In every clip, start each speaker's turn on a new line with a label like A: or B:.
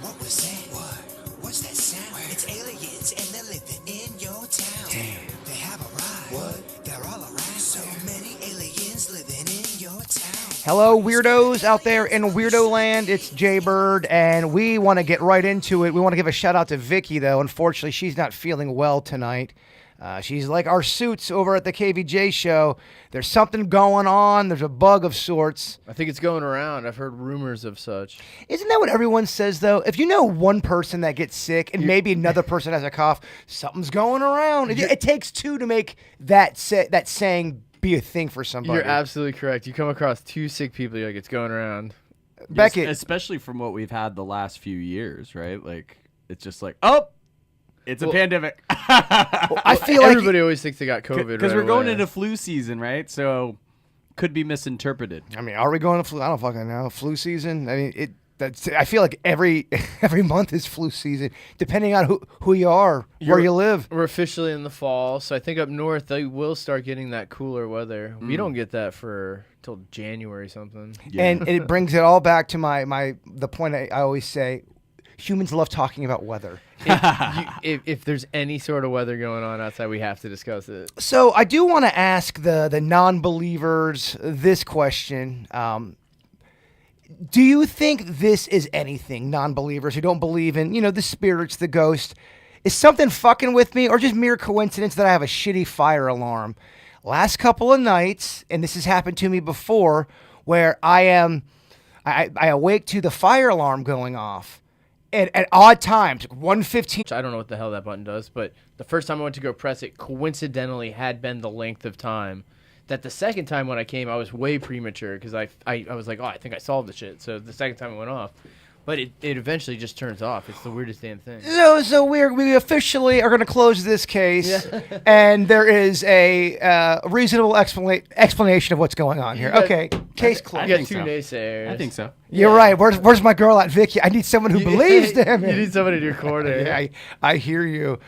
A: What was that? What? What's that sound? Where? It's aliens and they're living in your town. Damn. They have arrived. What? They're all around. So many aliens living in your town.
B: Hello, weirdos out there in Weirdo Land. It's Jaybird, and we want to get right into it. We want to give a shout out to Vickie, though. Unfortunately, she's not feeling well tonight. She's like our suits over at the KVJ show. There's something going on. There's a bug of sorts.
C: I think it's going around. I've heard rumors of such.
B: Isn't that what everyone says, though? If you know one person that gets sick and maybe another person has a cough, something's going around. It takes two to make that saying be a thing for somebody.
C: You're absolutely correct. You come across two sick people, you're like, it's going around.
B: Becket.
D: Especially from what we've had the last few years, right? Like, it's just like, oh! It's a pandemic.
B: I feel like
C: everybody always thinks they got COVID
D: because we're going into flu season, right? So could be misinterpreted.
B: I mean, are we going to flu? I don't fucking know. Flu season. I mean, I feel like every month is flu season, depending on who you are, where you live.
C: We're officially in the fall, so I think up north they will start getting that cooler weather. We don't get that till January something.
B: Yeah. And it brings it all back to the point I always say. Humans love talking about weather.
C: If there's any sort of weather going on outside, we have to discuss it.
B: So I do want to ask the non-believers this question. Do you think this is anything, non-believers who don't believe in, the spirits, the ghost? Is something fucking with me or just mere coincidence that I have a shitty fire alarm? Last couple of nights, and this has happened to me before, where I awake to the fire alarm going off. At odd times, 1:15.
C: I don't know what the hell that button does, but the first time I went to go press it, coincidentally had been the length of time that the second time when I came, I was way premature because I was like, oh, I think I solved the shit. So the second time it went off. But it eventually just turns off. It's the weirdest damn thing.
B: So we officially are going to close this case, and there is a reasonable explanation of what's going on here. Okay, case closed.
C: You got two naysayers.
D: I think so.
B: You're right. Where's my girl at, Vickie? I need someone who believes them.
C: You need somebody in your corner.
B: Yeah, I hear you.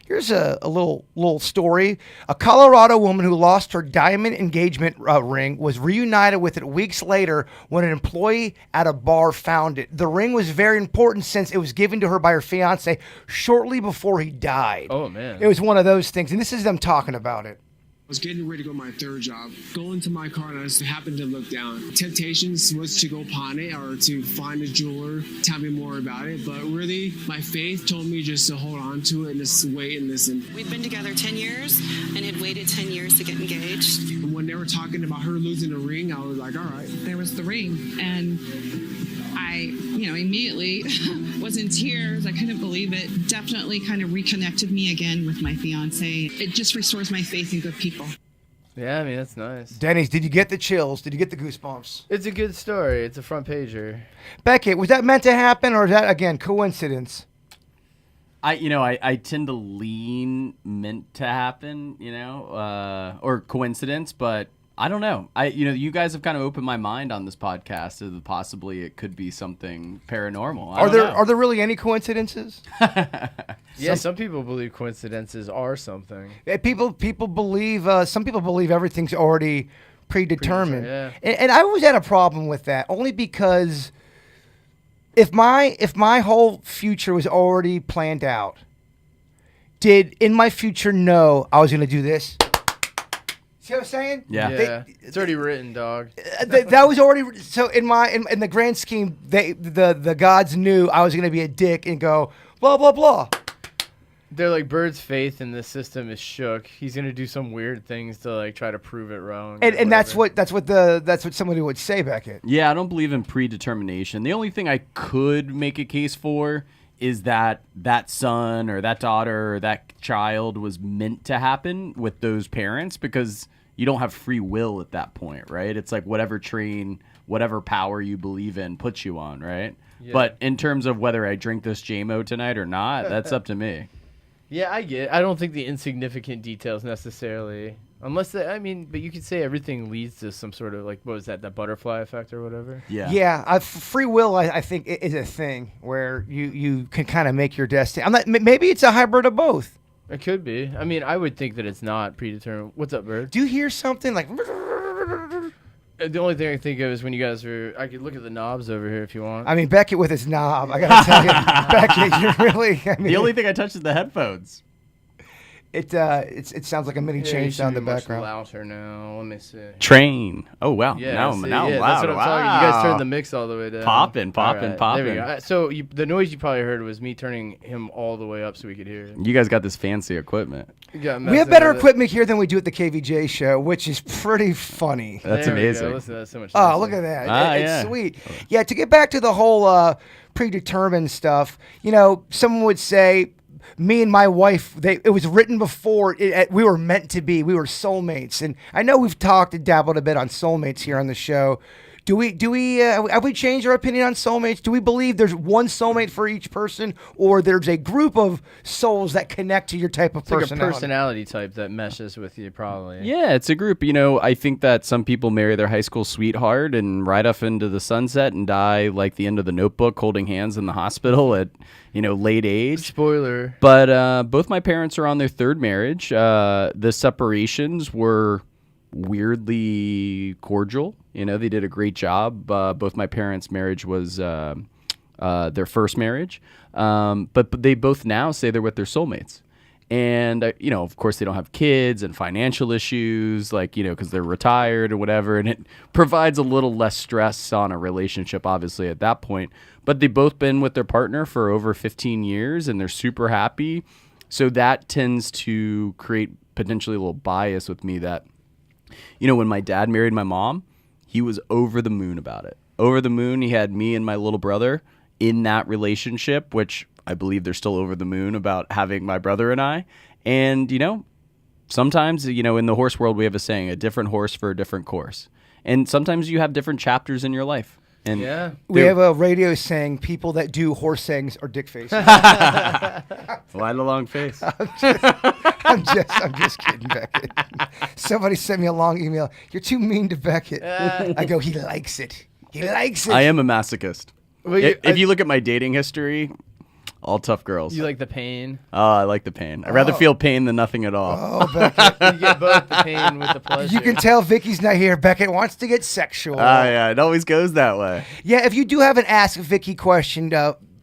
B: Here's a little story. A Colorado woman who lost her diamond engagement ring was reunited with it weeks later when an employee at a bar found it. The ring was very important since it was given to her by her fiance shortly before he died.
C: Oh, man.
B: It was one of those things, and this is them talking about it.
E: I was getting ready to go to my third job. Go into my car and I just happened to look down. Temptations was to go pawn it or to find a jeweler, tell me more about it. But really, my faith told me just to hold on to it and just wait and listen.
F: We'd been together 10 years and had waited 10 years to get engaged.
E: And when they were talking about her losing a ring, I was like, all right.
G: There was the ring. And I, immediately was in tears. I couldn't believe it. Definitely kind of reconnected me again with my fiance. It just restores my faith in good people.
C: Yeah, I mean, that's nice.
B: Dennys, did you get the chills? Did you get the goosebumps?
C: It's a good story. It's a front pager.
B: Becket, was that meant to happen or is that, again, coincidence?
D: I tend to lean meant to happen, or coincidence, but I don't know. You guys have kind of opened my mind on this podcast to possibly it could be something paranormal.
B: Are there really any coincidences?
C: Yeah, some people believe coincidences are something.
B: People believe. Some people believe everything's already predetermined.
C: Yeah.
B: And I always had a problem with that, only because if my whole future was already planned out, did in my future know I was going to do this? See what I'm saying?
D: Yeah.
C: It's already written, dog.
B: That was already so in the grand scheme. The gods knew I was going to be a dick and go blah blah blah.
C: They're like, Bird's faith in the system is shook. He's going to do some weird things to try to prove it wrong.
B: And that's what somebody would say, Becket.
D: Yeah, I don't believe in predetermination. The only thing I could make a case for is that son or that daughter or that child was meant to happen with those parents, because you don't have free will at that point, right? It's like whatever train, whatever power you believe in puts you on, right? Yeah. But in terms of whether I drink this JMO tonight or not, that's up to me.
C: Yeah, I get it. I don't think the insignificant details necessarily, but you could say everything leads to some sort of, what was that butterfly effect or whatever?
D: Yeah.
B: Yeah, free will, I think, is a thing where you can kind of make your destiny. Maybe it's a hybrid of both.
C: It could be. I mean, I would think that it's not predetermined. What's up, Bird?
B: Do you hear something like...
C: The only thing I think of is when you guys were. I could look at the knobs over here if you want.
B: I mean, Becket with his knob. I gotta tell you, Becket, you're really. I mean,
D: The only thing I touched is the headphones.
B: it sounds like a mini change down in the background.
C: Louder now. Let me see.
D: Train. Oh wow.
C: Yeah,
D: now
C: see,
D: I'm
C: yeah,
D: loud.
C: that's what I'm
D: Wow.
C: talking. You guys turned the mix all the way down.
D: Poppin'.
C: All right, there we go. So the noise you probably heard was me turning him all the way up so we could hear it.
D: You guys got this fancy equipment.
B: We have better equipment here than we do at the KVJ show, which is pretty funny.
D: That's
C: There we go.
D: amazing.
C: Listen, that's so much
B: Oh,
C: nicer.
B: look at that. It's
D: yeah.
B: sweet. Yeah, to get back to the whole predetermined stuff, someone would say, me and my wife, it was written before we were meant to be. We were soulmates. And I know we've talked and dabbled a bit on soulmates here on the show. Have we changed our opinion on soulmates? Do we believe there's one soulmate for each person, or there's a group of souls that connect to your type of
C: It's like a
B: personality?
C: personality type that meshes with you, probably.
D: Yeah, it's a group. I think that some people marry their high school sweetheart and ride off into the sunset and die like the end of The Notebook, holding hands in the hospital at late age.
C: Spoiler.
D: But both my parents are on their third marriage. The separations were weirdly cordial. They did a great job. Both my parents' marriage was their first marriage. But they both now say they're with their soulmates. And, of course, they don't have kids and financial issues, because they're retired or whatever. And it provides a little less stress on a relationship, obviously, at that point. But they've both been with their partner for over 15 years, and they're super happy. So that tends to create potentially a little bias with me that, when my dad married my mom, he was over the moon about it. Over the moon, he had me and my little brother in that relationship, which I believe they're still over the moon about having my brother and I. And, sometimes, in the horse world, we have a saying, a different horse for a different course. And sometimes you have different chapters in your life. And
C: Yeah.
B: We have a radio saying, people that do horse sayings are dick faces.
D: why the long face?
B: I'm just kidding, Becket. Somebody sent me a long email. You're too mean to Becket. I go, he likes it. He likes it.
D: I am a masochist.
C: Well,
D: If you look at my dating history, all tough girls.
C: You like the pain.
D: Oh, I like the pain. I'd rather feel pain than nothing at all.
B: Oh, Becket.
C: You get both the pain with the pleasure.
B: You can tell Vickie's not here. Becket wants to get sexual.
D: Yeah, it always goes that way.
B: Yeah, if you do have an Ask Vickie question,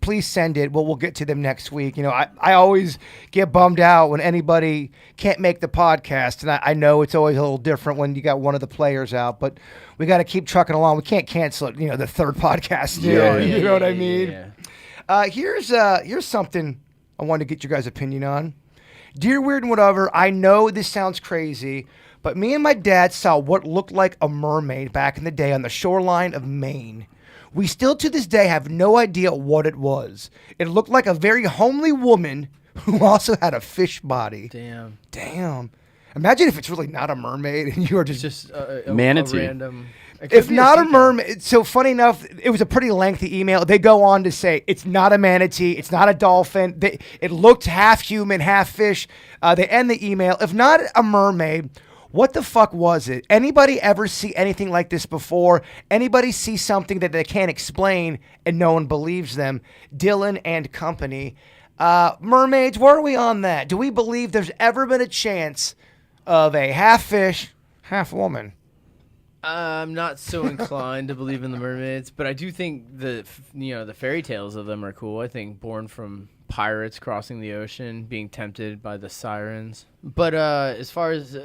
B: please send it. We'll get to them next week. I always get bummed out when anybody can't make the podcast, and I know it's always a little different when you got one of the players out, but we got to keep trucking along. We can't cancel it, the third podcast. You know what I mean?
C: Yeah.
B: Here's something I wanted to get your guys' opinion on. Dear Weird and Whatever, I know this sounds crazy, but me and my dad saw what looked like a mermaid back in the day on the shoreline of Maine. We still to this day have no idea what it was. It looked like a very homely woman who also had a fish body. Damn. Imagine if it's really not a mermaid and you are just
C: a
D: Manatee.
C: random.
B: if not a mermaid. So funny enough, it was a pretty lengthy email. They go on to say it's not a manatee, it's not a dolphin. It looked half human, half fish. They end the email. If not a mermaid, what the fuck was it? Anybody ever see anything like this before? Anybody see something that they can't explain and no one believes them? Dylan and company. Mermaids, where are we on that? Do we believe there's ever been a chance of a half fish, half woman?
C: I'm not so inclined to believe in the mermaids, but I do think the fairy tales of them are cool. I think born from pirates crossing the ocean, being tempted by the sirens. But as far as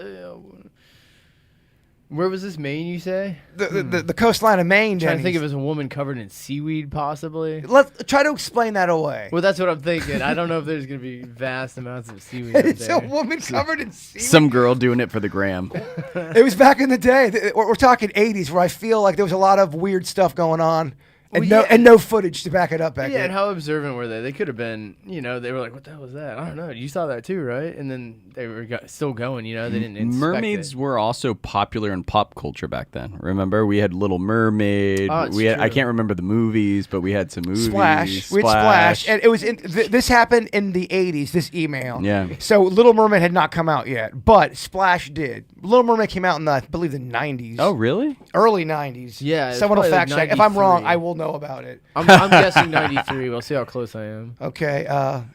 C: where was this, Maine? You say
B: The coastline of Maine.
C: I'm trying to think
B: Dennys.
C: of it as a woman covered in seaweed, possibly.
B: Let's try to explain that away.
C: Well, that's what I'm thinking. I don't know if there's gonna be vast amounts of seaweed. Up
B: It's
C: there.
B: a woman covered in seaweed.
D: Some girl doing it for the gram.
B: It was back in the day. We're talking 80s, where I feel like there was a lot of weird stuff going on, and
C: Well, yeah.
B: no footage to back it up back
C: Yeah,
B: then.
C: and how observant were they? They could have been, they were like, what the hell was that? I don't know. You saw that too, right? And then they were still going, they didn't inspect
D: Mermaids
C: it.
D: were also popular in pop culture back then. Remember, we had Little Mermaid.
C: Oh, it's
D: I
C: true.
D: can't remember the movies, but we had some movies.
B: Splash. We had Splash. And it was this happened in the 80s, this email.
D: Yeah.
B: So Little Mermaid had not come out yet, but Splash did. Little Mermaid came out in I believe the 90s.
D: Oh, really?
B: Early 90s.
C: Yeah, it's
B: Someone will
C: probably
B: fact
C: like
B: check. If I'm wrong,
C: 93.
B: I will know know about it.
C: I'm guessing 93. We'll see how close I am.
B: Okay.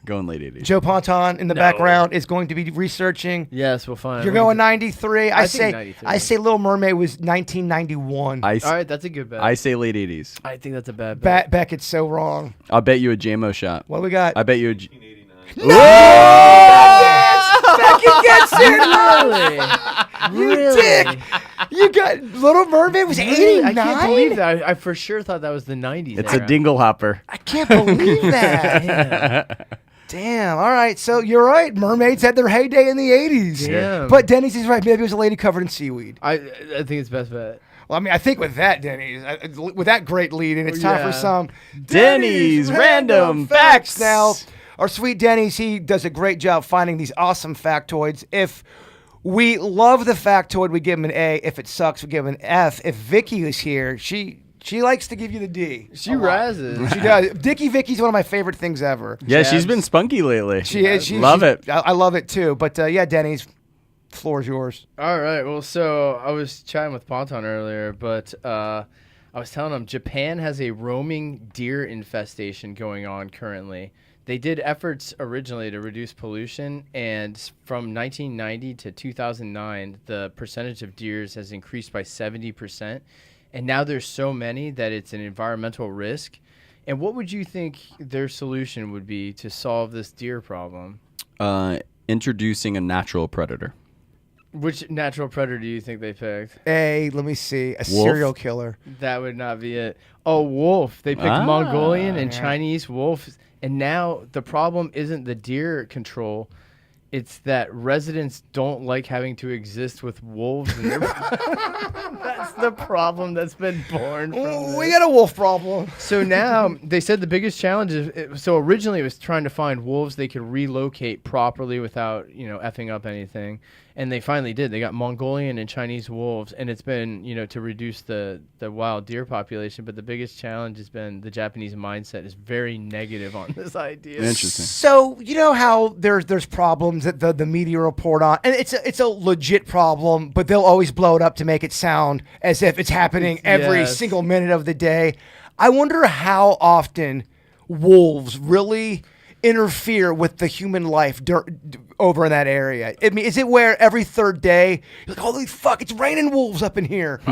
D: Going late 80s.
B: Joe Ponton in the background is going to be researching.
C: Yes, we'll find.
B: You're going 93. I
C: think
B: say
C: 93.
B: I say Little Mermaid was 1991.
C: All right, that's a good bet.
D: I say late 80s.
C: I think that's a bad bet.
B: Beckett's so wrong.
D: I'll bet you a JMO shot.
B: What do we got?
D: I bet you a...
B: Beckett gets it.
C: Really?
B: You dick. You got Little Mermaid was 89.
C: I can't believe that. I for sure thought that was the 90s.
D: It's a dingle hopper.
B: I can't believe that. Damn. All right. So you're right. Mermaids had their heyday in the 80s.
C: Damn.
B: But Dennys is right. Maybe it was a lady covered in seaweed.
C: I think it's best bet.
B: Well, I mean, I think with that, Dennys, with that great lead, and it's time for some
D: Dennys Random Facts.
B: Now, our sweet Dennys, he does a great job finding these awesome factoids. If we love the factoid, we give him an A. If it sucks, we give him an F. If Vickie is here, she likes to give you the D.
C: She razzes.
B: She does. Vickie's one of my favorite things ever.
D: Yeah, she's been spunky lately.
B: She is.
D: Love it.
B: I love it too. But yeah, Dennys, the floor is yours.
C: All right. Well, so I was chatting with Ponton earlier, but I was telling him Japan has a roaming deer infestation going on currently. They did efforts originally to reduce pollution, and from 1990 to 2009, the percentage of deers has increased by 70%. And now there's so many that it's an environmental risk. And what would you think their solution would be to solve this deer problem?
D: Introducing a natural predator.
C: Which natural predator do you think they picked?
B: Let me see. A
D: Wolf?
B: serial killer.
C: That would not be it. Oh, wolf. They picked Mongolian and Chinese wolves. And now the problem isn't the deer control. It's that residents don't like having to exist with wolves in their That's the problem that's been born from
B: We got a wolf problem.
C: So now they said the biggest challenge is so originally it was trying to find wolves they could relocate properly without, effing up anything. And they finally did. They got Mongolian and Chinese wolves, and it's been, to reduce the wild deer population. But the biggest challenge has been the Japanese mindset is very negative on this idea.
D: Interesting.
B: So you know how there's problems that the media report on, and it's a legit problem, but they'll always blow it up to make it sound as if it's happening every single minute of the day. I wonder how often wolves really interfere with the human life over in that area. I mean, is it where every third day you're like, holy fuck, it's raining wolves up in here?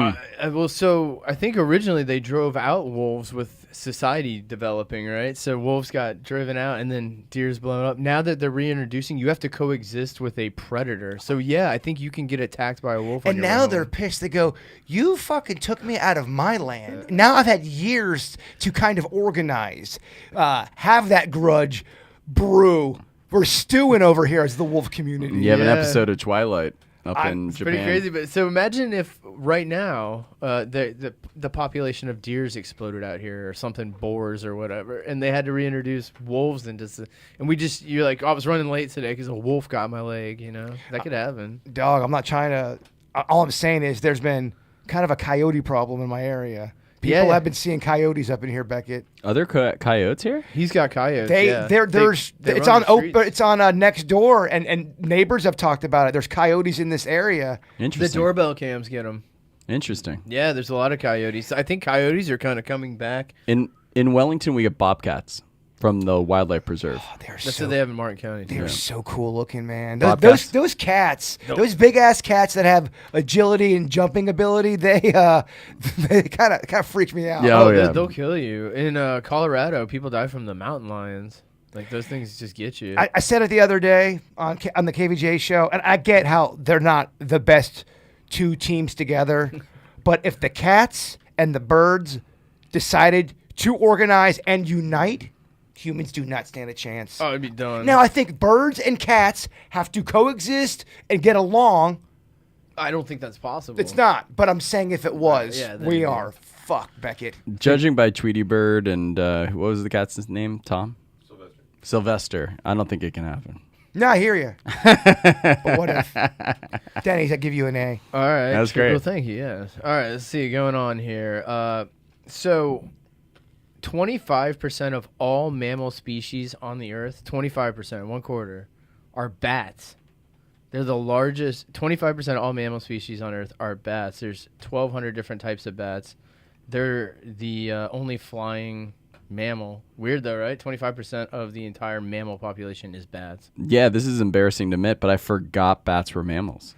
C: Well, so I think originally they drove out wolves with society developing, right? So wolves got driven out and then deer's blown up. Now that they're reintroducing, you have to coexist with a predator. So yeah, I think you can get attacked by a wolf.
B: And now they're pissed. They go, you fucking took me out of my land. Now I've had years to kind of organize, have that grudge brew. We're stewing over here as the wolf community.
D: You have an episode of Twilight up in
C: it's
D: Japan.
C: pretty crazy. But so imagine if right now the population of deers exploded out here or something, boars or whatever, and they had to reintroduce wolves into and you're like, oh, I was running late today because a wolf got my leg. That could happen.
B: Dog, I'm not trying to. All I'm saying is there's been kind of a coyote problem in my area. People have been seeing coyotes up in here, Beckett.
D: Are there coyotes here?
C: He's got coyotes.
B: It's on next door, and neighbors have talked about it. There's coyotes in this area.
D: Interesting.
C: The doorbell cams get them.
D: Interesting.
C: Yeah, there's a lot of coyotes. I think coyotes are kind of coming back.
D: In Wellington, we get bobcats from the wildlife preserve.
B: Oh,
C: That's what they have in Martin County.
B: They're so cool looking, man.
D: Bobcats.
B: Those cats, those big ass cats that have agility and jumping ability, they kind of freak me out.
D: Yeah,
C: they'll kill you. In Colorado, people die from the mountain lions. Like those things just get you.
B: I said it the other day on the KVJ show, and I get how they're not the best two teams together, but if the cats and the birds decided to organize and unite, humans do not stand a chance.
C: Oh, it'd be done.
B: Now, I think birds and cats have to coexist and get along.
C: I don't think that's possible.
B: It's not, but I'm saying if it was, we
C: yeah.
B: are fucked, Beckett.
D: Judging by Tweety Bird and what was the cat's name? Tom? Sylvester. I don't think it can happen.
B: No, I hear you. But what if? Dennys, I give you an A.
C: All right.
D: That's great.
C: Well, thank you. Yes. All right. Let's see. Going on here. So 25% of all mammal species on the earth, 25%, 1/4, are bats. They're the largest. 25% of all mammal species on earth are bats. There's 1,200 different types of bats. They're the only flying mammal. Weird though, right? 25% of the entire mammal population is bats.
D: Yeah, this is embarrassing to admit, but I forgot bats were mammals.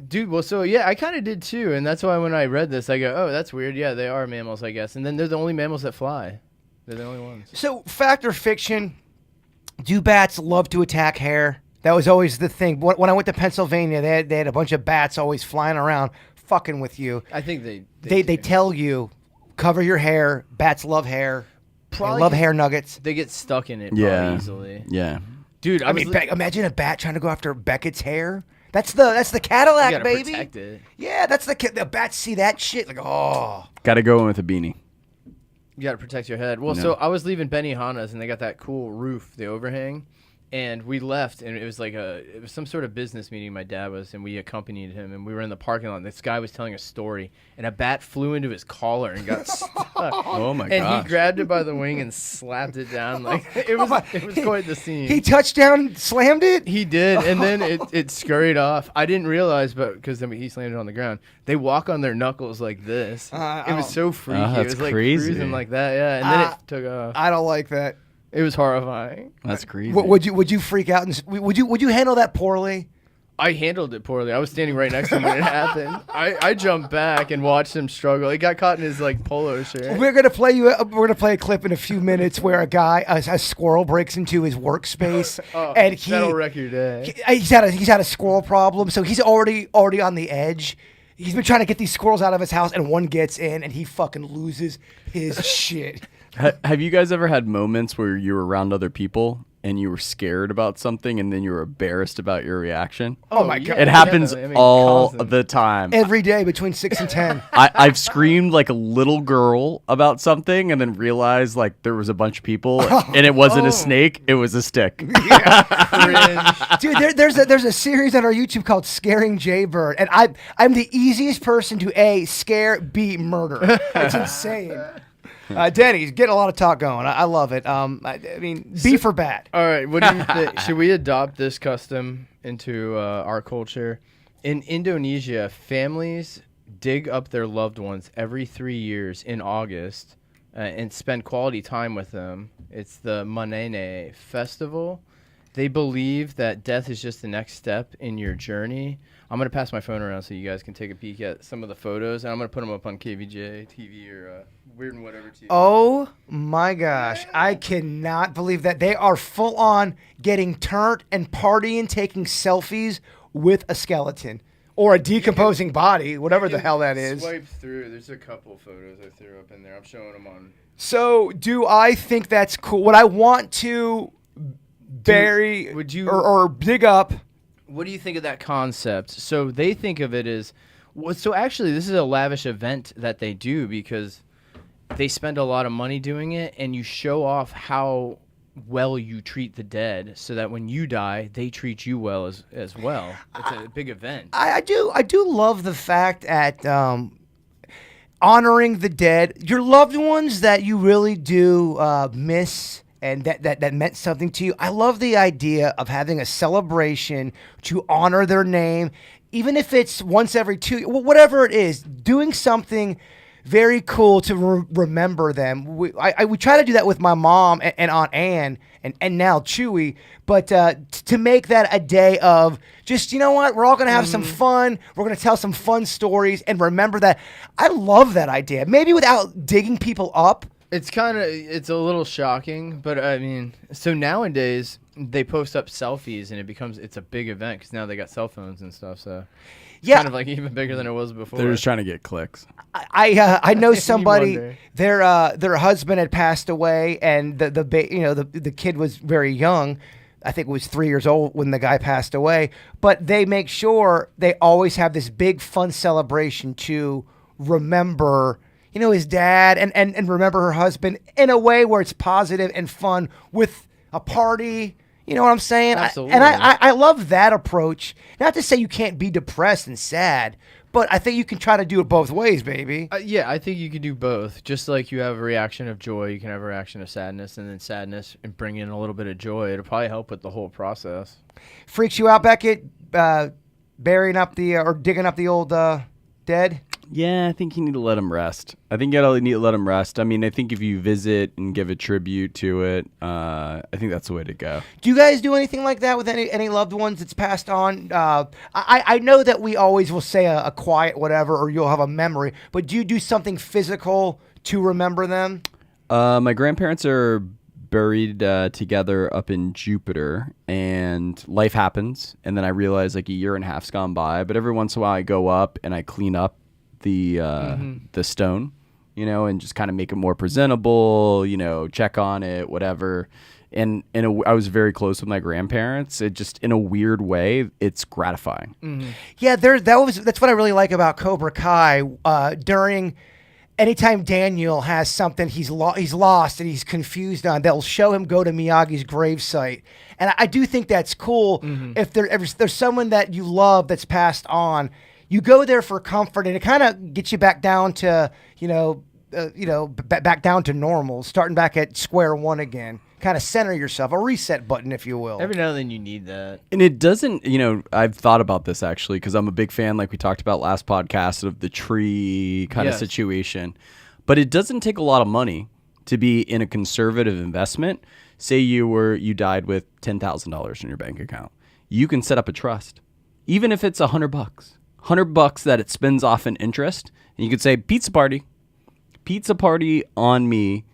C: Dude, well, so yeah, I kind of did too, and that's why when I read this, I go, "Oh, that's weird." Yeah, they are mammals, I guess. And then they're the only mammals that fly. They're the only ones.
B: So, fact or fiction? Do bats love to attack hair? That was always the thing. When I went to Pennsylvania, they had a bunch of bats always flying around, fucking with you.
C: I think
B: They tell you, cover your hair. Bats love hair.
C: Probably
B: They love hair nuggets.
C: They get stuck in it probably easily.
D: Yeah.
C: Dude,
B: I mean, imagine a bat trying to go after Beckett's hair. That's the Cadillac,
C: you gotta
B: baby.
C: protect it.
B: Yeah, that's the bats see that shit like, oh.
D: Got to go in with a beanie.
C: You got to protect your head. Well,
D: No.
C: so I was leaving Benihana's, and they got that cool roof, the overhang. And we left, and it was some sort of business meeting my dad was, and we accompanied him, and we were in the parking lot, and this guy was telling a story, and a bat flew into his collar and got stuck.
D: Oh, my
C: And
D: gosh.
C: he grabbed it by the wing and slapped it down. Like it was quite the scene.
B: He touched down, slammed it.
C: He did, and then it scurried off. I didn't realize, but because he slammed it on the ground. They walk on their knuckles like this. It was so freaky.
D: Oh,
C: It
D: that's
C: was like
D: crazy.
C: cruising like that, yeah. And then it took off.
B: I don't like that.
C: It was horrifying.
D: That's crazy.
B: Would you freak out and would you handle that poorly?
C: I handled it poorly. I was standing right next to him when it happened. I jumped back and watched him struggle. He got caught in his like polo shirt.
B: We're gonna play a clip in a few minutes where a squirrel breaks into his workspace and
C: That'll wreck your day.
B: he's had a squirrel problem, so he's already on the edge. He's been trying to get these squirrels out of his house, and one gets in, and he fucking loses his shit.
D: Have you guys ever had moments where you were around other people and you were scared about something and then you were embarrassed about your reaction?
B: Oh my God.
D: It happens
C: definitely. I mean,
D: all
C: constant.
D: the time.
B: Every day between 6 and 10.
D: I've screamed like a little girl about something and then realized like there was a bunch of people and it wasn't a snake, it was a stick.
B: Dude, there's a series on our YouTube called Scaring Jaybird, and I'm the easiest person to A, scare, B, murder. It's insane. Dennys, getting a lot of talk going. I love it. I mean, B for bat.
C: All right, what do you think? Should we adopt this custom into our culture? In Indonesia, families dig up their loved ones every 3 years in August and spend quality time with them. It's the Manene Festival. They believe that death is just the next step in your journey. I'm going to pass my phone around so you guys can take a peek at some of the photos, and I'm going to put them up on KVJ TV or Weird and Whatever TV.
B: Oh my gosh. I cannot believe that. They are full on getting turned and partying, taking selfies with a skeleton or a decomposing body, whatever the hell that is.
C: Swipe through. There's a couple photos I threw up in there. I'm showing them on.
B: So, do I think that's cool? Would I want to bury
C: would you-
B: or dig up?
C: What do you think of that concept? So they think of it as, well, so actually this is a lavish event that they do because they spend a lot of money doing it, and you show off how well you treat the dead so that when you die, they treat you well as well. It's a big event.
B: I do love the fact at honoring the dead, your loved ones that you really do miss and that meant something to you. I love the idea of having a celebration to honor their name, even if it's once every 2, whatever it is, doing something very cool to remember them. We try to do that with my mom and Aunt Ann and now Chewy, but to make that a day of just, you know what, we're all going to have some fun. We're going to tell some fun stories and remember that. I love that idea. Maybe without digging people up.
C: It's a little shocking, but I mean, so nowadays they post up selfies and it's a big event because now they got cell phones and stuff. So
B: Yeah.
C: kind of like even bigger than it was before.
D: They're just trying to get clicks.
B: I know somebody,
C: wonder.
B: their husband had passed away, and the kid was very young. I think it was 3 years old when the guy passed away. But they make sure they always have this big fun celebration to remember, his dad and remember her husband in a way where it's positive and fun with a party. You know what I'm saying?
C: Absolutely.
B: I love that approach. Not to say you can't be depressed and sad, but I think you can try to do it both ways, baby.
C: Yeah, I think you can do both. Just like you have a reaction of joy, you can have a reaction of sadness, and then sadness and bring in a little bit of joy. It'll probably help with the whole process.
B: Freaks you out, Becket? Burying up or digging up the old dead?
D: Yeah, I think you need to let them rest. I think you need to let them rest. I mean, I think if you visit and give a tribute to it, I think that's the way to go.
B: Do you guys do anything like that with any loved ones that's passed on? I know that we always will say a quiet whatever, or you'll have a memory, but do you do something physical to remember them?
D: My grandparents are buried together up in Jupiter, and life happens, and then I realize like a year and a half's gone by, but every once in a while I go up and I clean up the stone, and just kind of make it more presentable, check on it, whatever. And I was very close with my grandparents. It just, in a weird way, it's gratifying.
B: Mm-hmm. Yeah, that's what I really like about Cobra Kai. Anytime Daniel has something he's lost and he's confused on, they'll show him go to Miyagi's gravesite. And I do think that's cool. Mm-hmm. If there's someone that you love that's passed on, you go there for comfort, and it kind of gets you back down to, back down to normal, starting back at square one again. Kind of center yourself, a reset button, if you will.
C: Every now and then you need that.
D: And it doesn't, I've thought about this actually, because I'm a big fan, like we talked about last podcast, of the tree kind of situation. But it doesn't take a lot of money to be in a conservative investment. Say you died with $10,000 in your bank account. You can set up a trust, even if it's $100 that it spins off in interest. And you could say, pizza party on me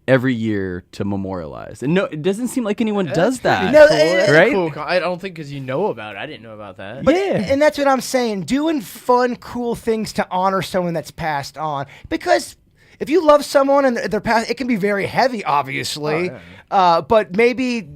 D: every year to memorialize. And no, it doesn't seem like anyone does that.
B: No,
C: cool.
D: Right?
C: Cool. I don't think because you know about it. I didn't know about that.
B: But and that's what I'm saying. Doing fun, cool things to honor someone that's passed on. Because if you love someone and they're passed, it can be very heavy, obviously. Oh, yeah. But maybe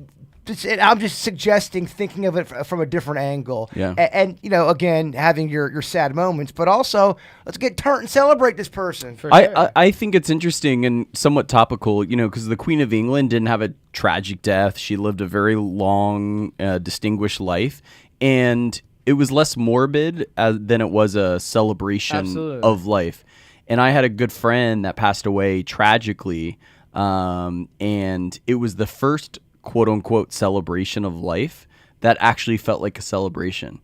B: I'm just suggesting thinking of it from a different angle.
D: Yeah.
B: And again, having your sad moments, but also let's get turned and celebrate this person.
C: For sure.
D: I think it's interesting and somewhat topical, because the Queen of England didn't have a tragic death. She lived a very long, distinguished life, and it was less morbid than it was a celebration of life. And I had a good friend that passed away tragically, and it was the first quote-unquote celebration of life that actually felt like a celebration.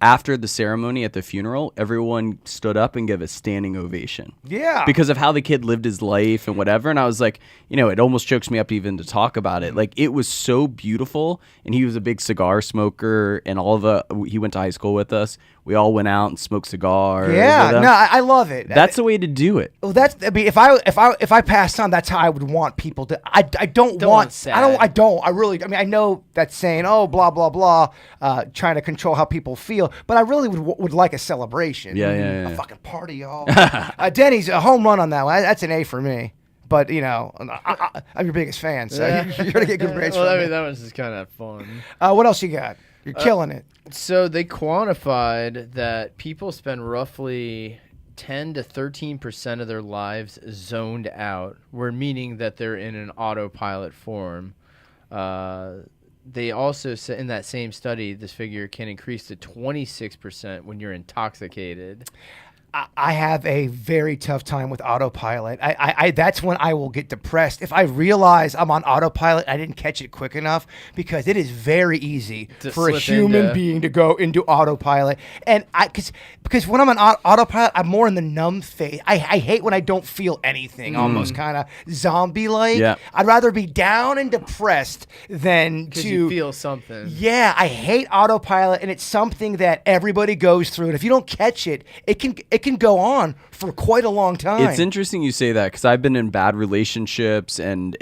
D: After the ceremony at the funeral, everyone stood up and gave a standing ovation.
B: Yeah.
D: Because of how the kid lived his life and whatever. And I was like, it almost chokes me up even to talk about it. Like, it was so beautiful. And he was a big cigar smoker, and he went to high school with us. We all went out and smoked cigars.
B: Yeah, no, I love it.
D: That's the way to do it.
B: Well, if I passed on, that's how I would want people to. I don't want.
C: Sad.
B: I really. I know that's saying, oh, blah blah blah, trying to control how people feel. But I really would like a celebration.
D: Yeah.
B: A fucking party, y'all. Dennys, a home run on that one. That's an A for me. But I'm your biggest fan, so you're gonna get good grades.
C: Well, that was just kind of fun.
B: What else you got? You're killing it.
C: So they quantified that people spend roughly 10 to 13% of their lives zoned out, meaning that they're in an autopilot form. They also said in that same study, this figure can increase to 26% when you're intoxicated.
B: I have a very tough time with autopilot. I that's when I will get depressed. If I realize I'm on autopilot, I didn't catch it quick enough, because it is very easy for a human being to go into autopilot. And because when I'm on autopilot, I'm more in the numb phase. I hate when I don't feel anything, almost kind of zombie-like.
D: Yeah.
B: I'd rather be down and depressed than to
C: you feel something.
B: Yeah, I hate autopilot, and it's something that everybody goes through. And if you don't catch it, it can go on for quite a long time.
D: It's interesting you say that, because I've been in bad relationships and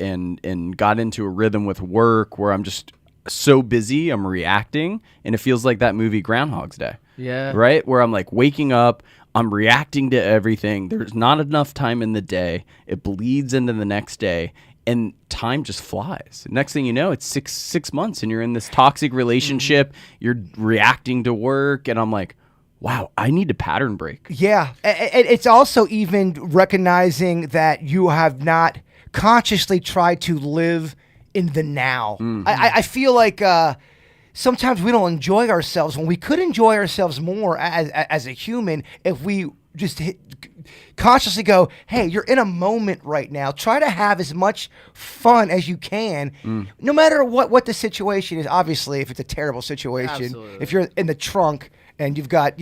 D: got into a rhythm with work where I'm just so busy, I'm reacting, and it feels like that movie Groundhog's Day.
C: Yeah.
D: Right? Where I'm like waking up, I'm reacting to everything. There's not enough time in the day. It bleeds into the next day, and time just flies. Next thing you know, it's six months, and you're in this toxic relationship. You're reacting to work, and I'm like, wow, I need a pattern break.
B: Yeah. It's also even recognizing that you have not consciously tried to live in the now. Mm-hmm. I feel like sometimes we don't enjoy ourselves when we could enjoy ourselves more as a human if we just consciously go, hey, you're in a moment right now. Try to have as much fun as you can, no matter what the situation is. Obviously, if it's a terrible situation,
C: Absolutely.
B: if you're in the trunk and you've got,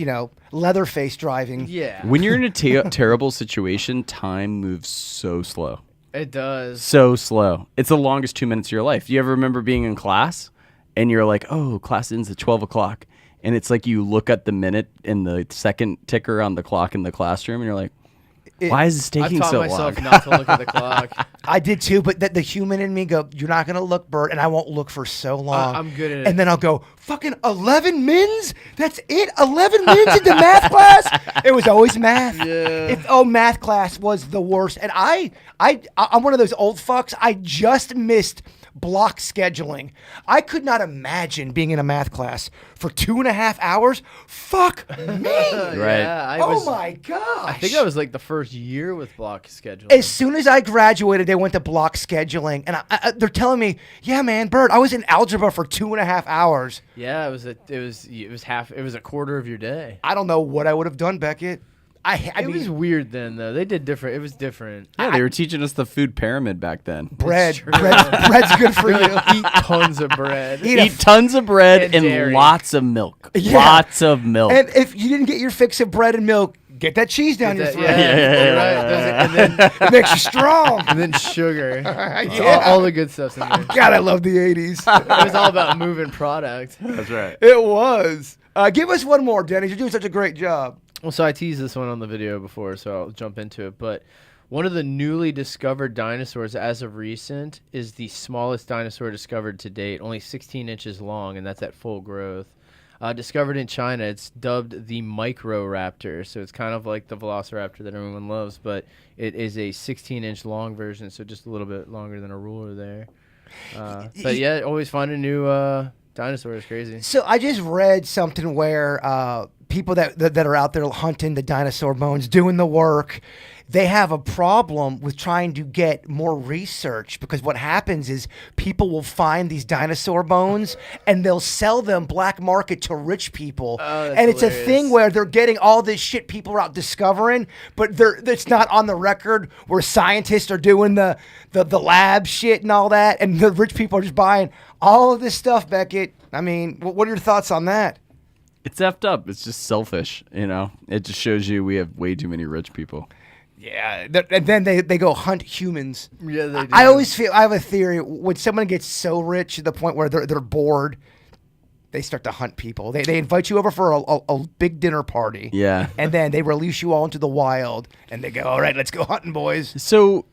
B: Leatherface driving.
C: Yeah.
D: When you're in a terrible situation, time moves so slow.
C: It does.
D: So slow. It's the longest 2 minutes of your life. Do you ever remember being in class and you're like, oh, class ends at 12 o'clock. And it's like you look at the minute and the second ticker on the clock in the classroom and you're like, why is this taking
C: I've taught
D: so
C: myself
D: long?
C: not to look at the clock.
B: I did too, but the human in me go, you're not going to look, Bert, and I won't look for so long.
C: I'm good at it.
B: And then I'll go, fucking 11 mins? That's it? 11 mins into math class? It was always math.
C: Yeah.
B: Math class was the worst. And I'm one of those old fucks. I just missed block scheduling. I could not imagine being in a math class for 2.5 hours. Fuck me.
D: Right.
C: Yeah,
B: Oh my gosh.
C: I think I was like the first year with block scheduling.
B: As soon as I graduated, they went to block scheduling, and they're telling me, "Yeah, man, Bert, I was in algebra for 2.5 hours."
C: Yeah, it was a quarter of your day.
B: I don't know what I would have done, Beckett.
C: It was weird then, though. They did different. It was different.
D: Yeah, they were teaching us the food pyramid back then.
B: bread's
C: true.
B: good for you.
C: Eat tons of bread.
D: Eat tons of bread
C: And
D: and
C: dairy.
D: lots of milk.
B: Yeah.
D: Lots of milk.
B: And if you didn't get your fix of bread and milk, get that cheese down your throat.
C: Right. And then
B: It makes you strong.
C: and then sugar.
B: Yeah.
C: All the good stuff's in there.
B: God, I love the 80s.
C: It was all about moving product.
D: That's right.
B: It was. Give us one more, Dennys. You're doing such a great job.
C: Well, so I teased this one on the video before, so I'll jump into it. But one of the newly discovered dinosaurs as of recent is the smallest dinosaur discovered to date, only 16 inches long, and that's at full growth. Discovered in China, it's dubbed the Microraptor. So it's kind of like the Velociraptor that everyone loves, but it is a 16-inch long version, so just a little bit longer than a ruler there. But yeah, always find a new dinosaur is crazy.
B: So I just read something where people that are out there hunting the dinosaur bones, doing the work, they have a problem with trying to get more research, because what happens is people will find these dinosaur bones and they'll sell them black market to rich people. And it's
C: hilarious.
B: a thing where they're getting all this shit people are out discovering, but it's not on the record, where scientists are doing the lab shit and all that, and the rich people are just buying all of this stuff, Beckett. I mean, what are your thoughts on that?
D: It's effed up. It's just selfish, It just shows you we have way too many rich people.
B: Yeah, and then they go hunt humans.
C: Yeah, they do.
B: I always feel, I have a theory, when someone gets so rich to the point where they're bored, they start to hunt people. They invite you over for a big dinner party.
D: Yeah.
B: And then they release you all into the wild, and they go, all right, let's go hunting, boys.
D: So,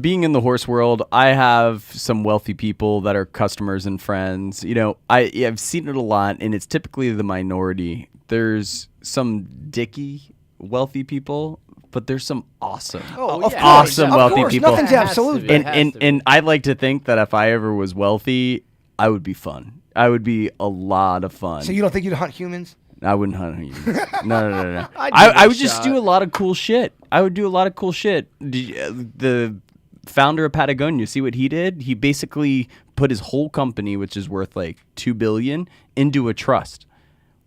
D: being in the horse world, I have some wealthy people that are customers and friends. I've seen it a lot, and it's typically the minority. There's some dicky wealthy people, but there's some awesome, awesome wealthy people.
B: Nothing's absolute.
D: And I'd like to think that if I ever was wealthy, I would be fun. I would be a lot of fun.
B: So you don't think you'd hunt humans?
D: I wouldn't hunt humans. No.
C: I'd give it
D: I
C: a
D: would just
C: shot.
D: do a lot of cool shit. The founder of Patagonia, you see what he did? He basically put his whole company, which is worth like $2 billion, into a trust.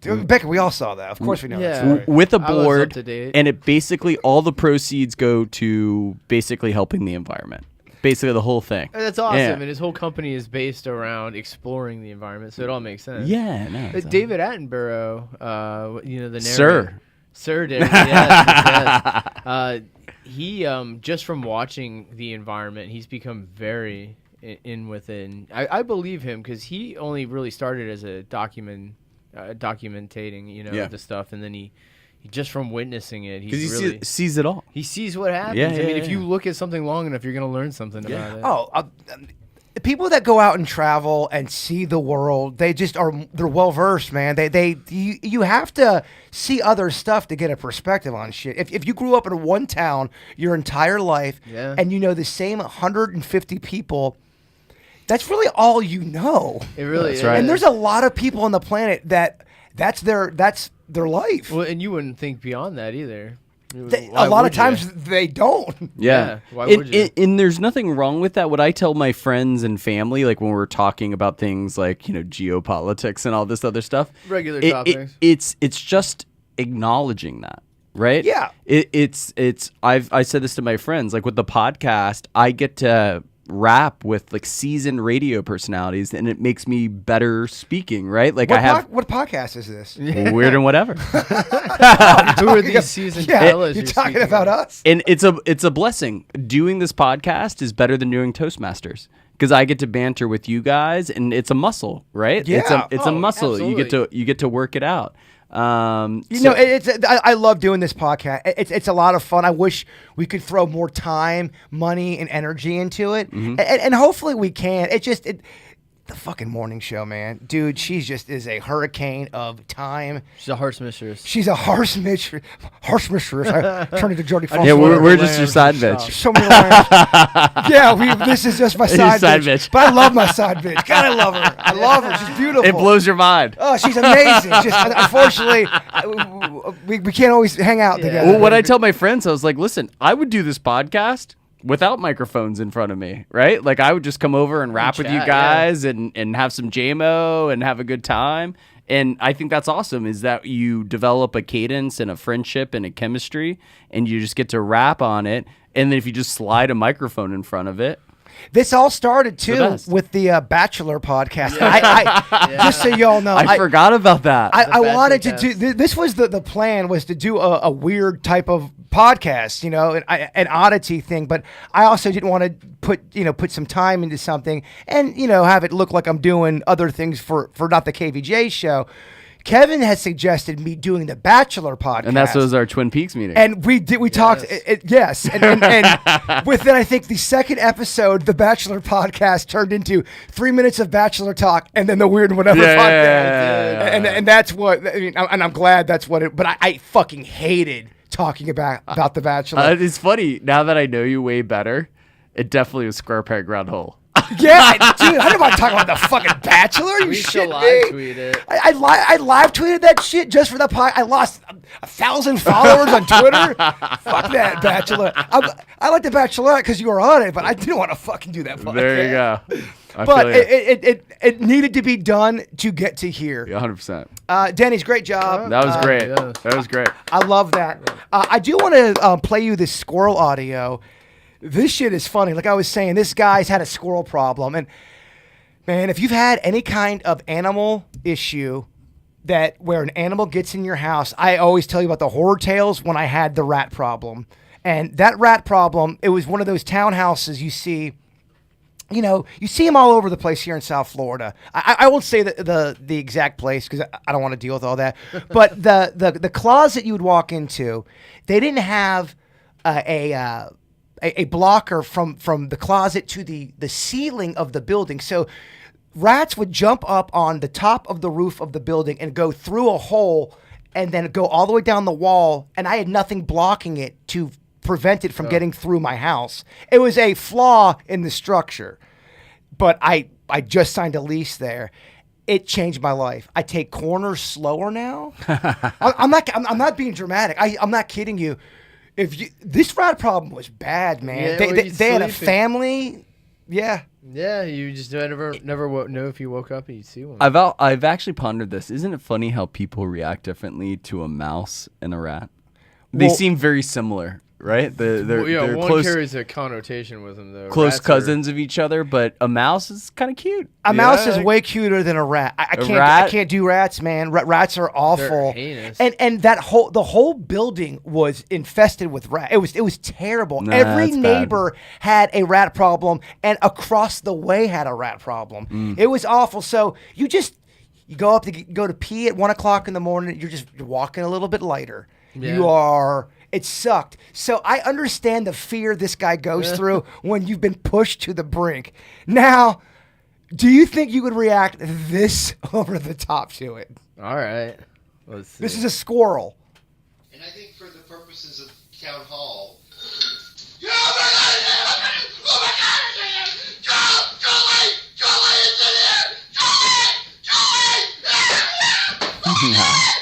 B: Dude, Beckett, we all saw that. Of course we know that story.
D: With a
C: I was up
D: board,
C: to date.
D: and it basically, all the proceeds go to basically helping the environment. Basically the whole thing.
C: That's awesome,
D: Yeah.
C: and his whole company is based around exploring the environment, so it all makes sense.
D: Yeah, no. it's
C: David Attenborough, the narrator. Sir David, yes. He just from watching the environment, he's become very in with it. And I believe him, because he only really started as a documentating, the stuff, and then he just from witnessing it,
D: because
C: he's
D: he
C: really
D: sees it all.
C: he sees what happens.
D: Yeah,
C: I mean, if
D: yeah.
C: you look at something long enough, you're gonna learn something about it.
B: Oh, people that go out and travel and see the world, they're well versed, man. You have to see other stuff to get a perspective on shit. If you grew up in one town your entire life,
C: Yeah.
B: and you know the same 150 people, that's really all you know.
C: It really
D: That's
C: is.
D: right.
B: And there's a lot of people on the planet that's their life.
C: Well, and you wouldn't think beyond that either.
B: A lot of times they don't.
C: Yeah. Why would you?
D: And there's nothing wrong with that. What I tell my friends and family, like when we're talking about things like, geopolitics and all this other stuff.
C: Regular topics.
D: It's just acknowledging that. right?
B: Yeah.
D: I said this to my friends, like with the podcast, I get to rap with like seasoned radio personalities, and it makes me better speaking, right? Like
B: what podcast is this?
D: Weird and Whatever.
C: Who are these seasoned fellas?
B: You're talking about us.
D: And it's a blessing. Doing this podcast is better than doing Toastmasters, because I get to banter with you guys, and it's a muscle, right?
B: Yeah.
D: It's a muscle.
C: Absolutely.
D: You get to work it out.
B: I love doing this podcast. It's a lot of fun. I wish we could throw more time, money, and energy into it, and hopefully we can. The fucking morning show, man, dude. She just is a hurricane of time.
C: She's a horse mistress.
B: She's a horse mistress. I turned into Jodie Foster.
D: Yeah, we're just your side bitch.
B: So many lambs. Yeah, this is just my side bitch. But I love my side bitch. God, I love her. I love her. She's beautiful.
D: It blows your mind.
B: Oh, she's amazing. Just unfortunately, we can't always hang out together.
D: Well, when I tell my friends, I was like, listen, I would do this podcast without microphones in front of me, right? Like I would just come over and rap with you guys and have some JMO and have a good time. And I think that's awesome, is that you develop a cadence and a friendship and a chemistry, and you just get to rap on it. And then if you just slide a microphone in front of it.
B: This all started too with the Bachelor podcast. Just so y'all know,
D: I forgot about that.
B: I wanted to do. This was the plan, was to do a weird type of podcast, an oddity thing. But I also didn't want to put some time into something and have it look like I'm doing other things for not the KVJ show. Kevin has suggested me doing the Bachelor podcast,
D: and that was our Twin Peaks meeting.
B: And we talked, yes, and within I think the second episode, the Bachelor podcast turned into 3 minutes of Bachelor talk, and then the Weird and Whatever podcast, and that's what. And I'm glad that's what it. But I fucking hated talking about the Bachelor.
D: It's funny now that I know you way better. It definitely was square peg round hole.
B: Yeah, dude, I don't want to talk about the fucking Bachelor. You shit me.
C: Tweet it.
B: I live tweeted that shit just for the podcast. I lost 1,000 followers on Twitter. Fuck that Bachelor. I like the Bachelorette because you were on it, but I didn't want to fucking do that podcast.
D: There you go.
B: But it needed to be done to get to here.
D: 100%.
B: Dennys, great job.
D: That was great. That was great.
B: I love that. I do want to play you this squirrel audio. This shit is funny. Like I was saying, this guy's had a squirrel problem. And, man, if you've had any kind of animal issue where an animal gets in your house, I always tell you about the horror tales when I had the rat problem. And that rat problem, it was one of those townhouses you see. You see them all over the place here in South Florida. I won't say the exact place because I don't want to deal with all that. But the closet you would walk into, they didn't have a blocker from the closet to the ceiling of the building. So rats would jump up on the top of the roof of the building and go through a hole and then go all the way down the wall. And I had nothing blocking it to prevent it from getting through my house. It was a flaw in the structure. But I just signed a lease there. It changed my life. I take corners slower now. I'm not being dramatic. I'm not kidding you. This rat problem was bad, man.
C: Yeah,
B: they had a family. Yeah.
C: Yeah, you just never know if you woke up and you see one.
D: I've actually pondered this. Isn't it funny how people react differently to a mouse and a rat? They seem very similar, right? They're
C: one
D: close,
C: carries a connotation with them though.
D: close cousins of each other, but a mouse is kind of cute.
B: A mouse is way cuter than a rat. I can't do rats, man. Rats are awful.
C: They're heinous.
B: And the whole building was infested with rats. It was terrible.
D: Nah,
B: Every
D: that's
B: neighbor had a rat problem, and across the way had a rat problem. It was awful. So you go up to go to pee at 1 o'clock in the morning. You're walking a little bit lighter. Yeah. It sucked. So I understand the fear this guy goes through when you've been pushed to the brink. Now, do you think you would react this over the top to it?
C: All right. Let's see.
B: This is a squirrel.
H: And I think for the purposes of town hall.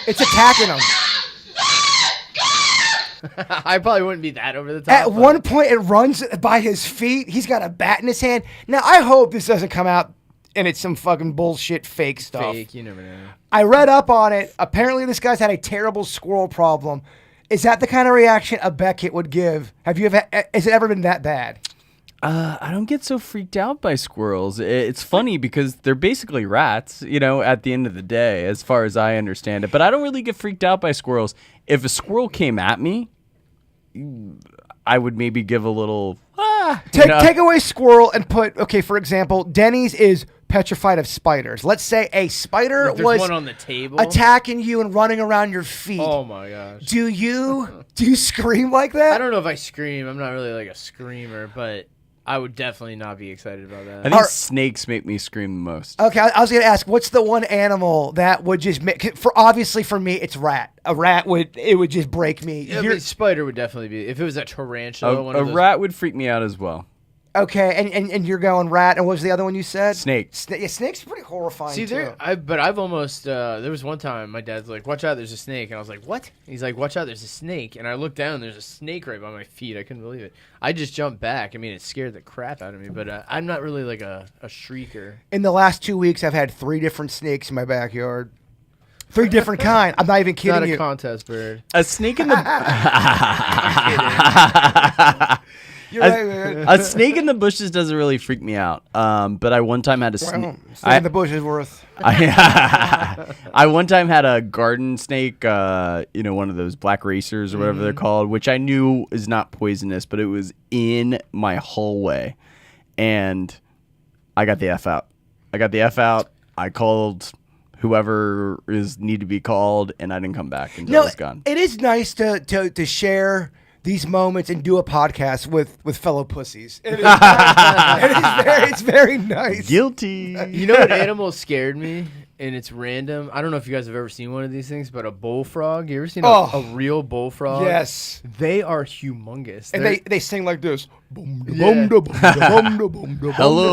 B: It's attacking him.
C: I probably wouldn't be that over the top.
B: At one point, it runs by his feet. He's got a bat in his hand. Now, I hope this doesn't come out and it's some fucking bullshit fake stuff.
C: Fake, you never know.
B: I read up on it. Apparently, this guy's had a terrible squirrel problem. Is that the kind of reaction a Becket would give? Has it ever been that bad?
D: I don't get so freaked out by squirrels. It's funny because they're basically rats, at the end of the day, as far as I understand it. But I don't really get freaked out by squirrels. If a squirrel came at me, I would maybe give a little,
B: Take away squirrel and put, for example, Dennys is petrified of spiders. Let's say a spider
C: There's
B: was
C: one on the table
B: attacking you and running around your feet.
C: Oh my gosh.
B: Do you scream like that?
C: I don't know if I scream. I'm not really like a screamer, but I would definitely not be excited about that.
D: I think snakes make me scream the most.
B: Okay, I was going to ask, what's the one animal that would just make, obviously for me, it's rat. A rat would just break me.
C: Yeah, but spider would definitely be, if it was a tarantula.
D: A rat would freak me out as well.
B: Okay, and you're going rat, and what was the other one you said?
D: Snake.
B: Yeah, snake's pretty horrifying, too.
C: I've almost, there was one time my dad's like, watch out, there's a snake. And I was like, what? He's like, watch out, there's a snake. And I looked down, there's a snake right by my feet. I couldn't believe it. I just jumped back. I mean, it scared the crap out of me, but I'm not really like a shrieker.
B: In the last 2 weeks, I've had 3 different snakes in my backyard. 3 different kind. I'm not even kidding you.
C: Not a contest bird.
D: A snake in the...
B: You're right, man.
D: A snake in the bushes doesn't really freak me out. But I one time had a snake.
B: Stay in the bushes worth.
D: I one time had a garden snake, one of those black racers or whatever they're called, which I knew is not poisonous, but it was in my hallway. And I got the F out. I called whoever need to be called, and I didn't come back until it was gone.
B: It is nice to share these moments and do a podcast with fellow pussies. It's very nice.
D: Guilty.
C: You know what animal scared me? And it's random. I don't know if you guys have ever seen one of these things, but a bullfrog. You ever seen a real bullfrog?
B: Yes.
C: They are humongous.
B: And they sing like this.
D: Hello,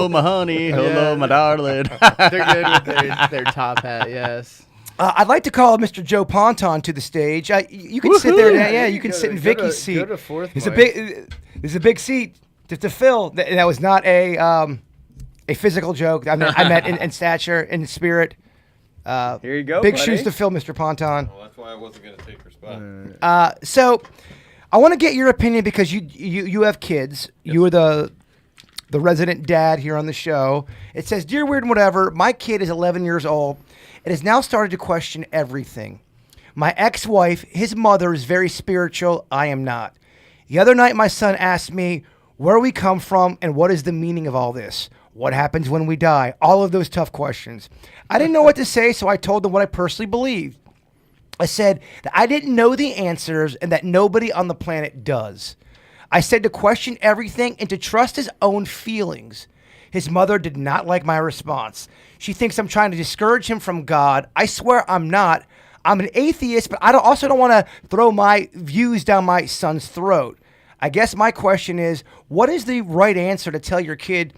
D: my honey. Hello, my darling.
C: They're good with their top hat, yes.
B: I'd like to call Mr. Joe Ponton to the stage. You can sit there. Yeah, you can sit in Vickie's seat.
C: Go to fourth.
B: It's a big seat to fill. That was not a physical joke. I meant in stature, in spirit.
D: Here you go.
B: Big
D: buddy.
B: shoes to fill, Mr. Ponton.
I: Well, that's why I wasn't going to take her spot.
B: So, I want to get your opinion because you have kids. Yes. You are the resident dad here on the show. It says, "Dear Weird and Whatever, my kid is 11 years old. It has now started to question everything. My ex-wife, his mother, is very spiritual. I am not. The other night, my son asked me where we come from and what is the meaning of all this. What happens when we die? All of those tough questions. I didn't know what to say, so I told them what I personally believed. I said that I didn't know the answers and that nobody on the planet does. I said to question everything and to trust his own feelings. His mother did not like my response. She thinks I'm trying to discourage him from God. I swear I'm not. I'm an atheist, but I also don't want to throw my views down my son's throat. I guess my question is, what is the right answer to tell your kid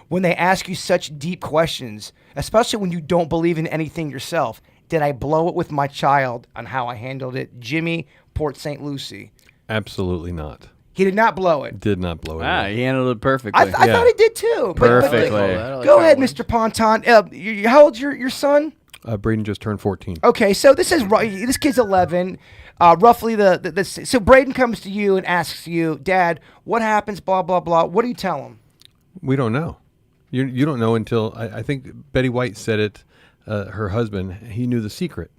B: when they ask you such deep questions, especially when you don't believe in anything yourself? Did I blow it with my child on how I handled it? Jimmy, Port St. Lucie.
I: Absolutely not.
B: He did not blow it.
I: Did not blow it.
D: He handled it perfectly.
B: I thought he did too.
D: Perfectly.
B: Go ahead, Mr. Ponton. How old's your son?
I: Braden just turned 14.
B: Okay, so this kid's 11. Roughly so Braden comes to you and asks you, Dad, what happens? Blah blah blah. What do you tell him?
I: We don't know. You don't know until I think Betty White said it. Her husband, he knew the secret,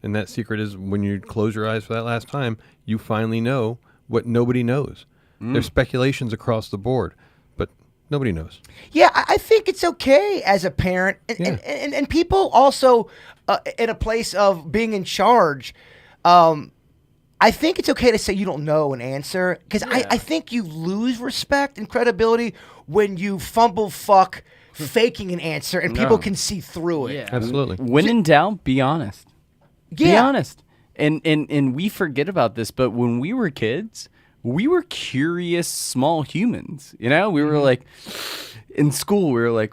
I: and that secret is when you close your eyes for that last time, you finally know what nobody knows. There's speculations across the board, but nobody knows.
B: Yeah, I think it's okay as a parent, and people also in a place of being in charge. I think it's okay to say you don't know an answer because I think you lose respect and credibility when you fuck faking an answer and people can see through it.
C: Yeah.
I: Absolutely.
D: When in doubt, be honest.
B: Yeah.
D: Be honest. And we forget about this, but when we were kids, we were curious small humans. We were like, in school, we were like,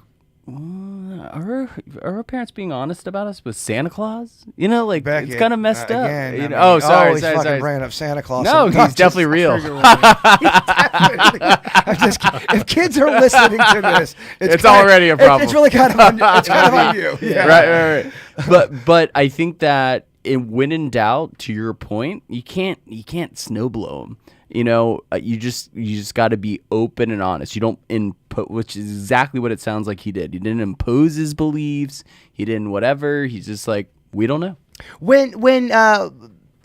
D: are our parents being honest about us with Santa Claus? It's kind of messed up.
B: Again,
D: sorry.
B: fucking bringing up Santa Claus.
D: No, he's definitely real.
B: If kids are listening to this,
D: it's already a problem.
B: It's really kind of on you. Yeah.
D: Right. But I think that when in doubt, to your point, you can't snowblow them. You know, you just got to be open and honest. You don't input, which is exactly what it sounds like he did. He didn't impose his beliefs. He didn't whatever. He's just like, we don't know.
B: When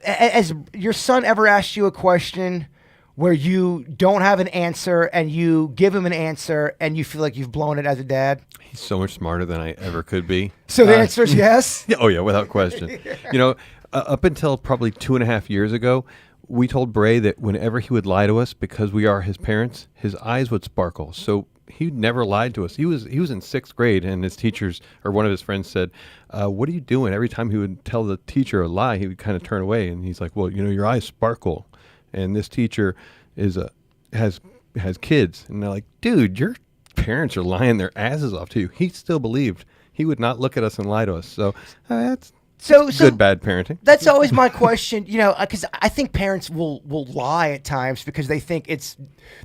B: has your son ever asked you a question where you don't have an answer and you give him an answer and you feel like you've blown it as a dad?
I: He's so much smarter than I ever could be.
B: So the answer is yes?
I: Oh, yeah, without question. You know, up until probably 2.5 years ago, we told Bray that whenever he would lie to us because we are his parents, his eyes would sparkle. So he never lied to us. He was in 6th grade, and his teachers, or one of his friends said, what are you doing? Every time he would tell the teacher a lie, he would kind of turn away. And he's like, well, you know, your eyes sparkle. And this teacher has kids. And they're like, dude, your parents are lying their asses off to you. He still believed. He would not look at us and lie to us. So that's good bad parenting.
B: That's always my question, you know, because I think parents will lie at times because they think it's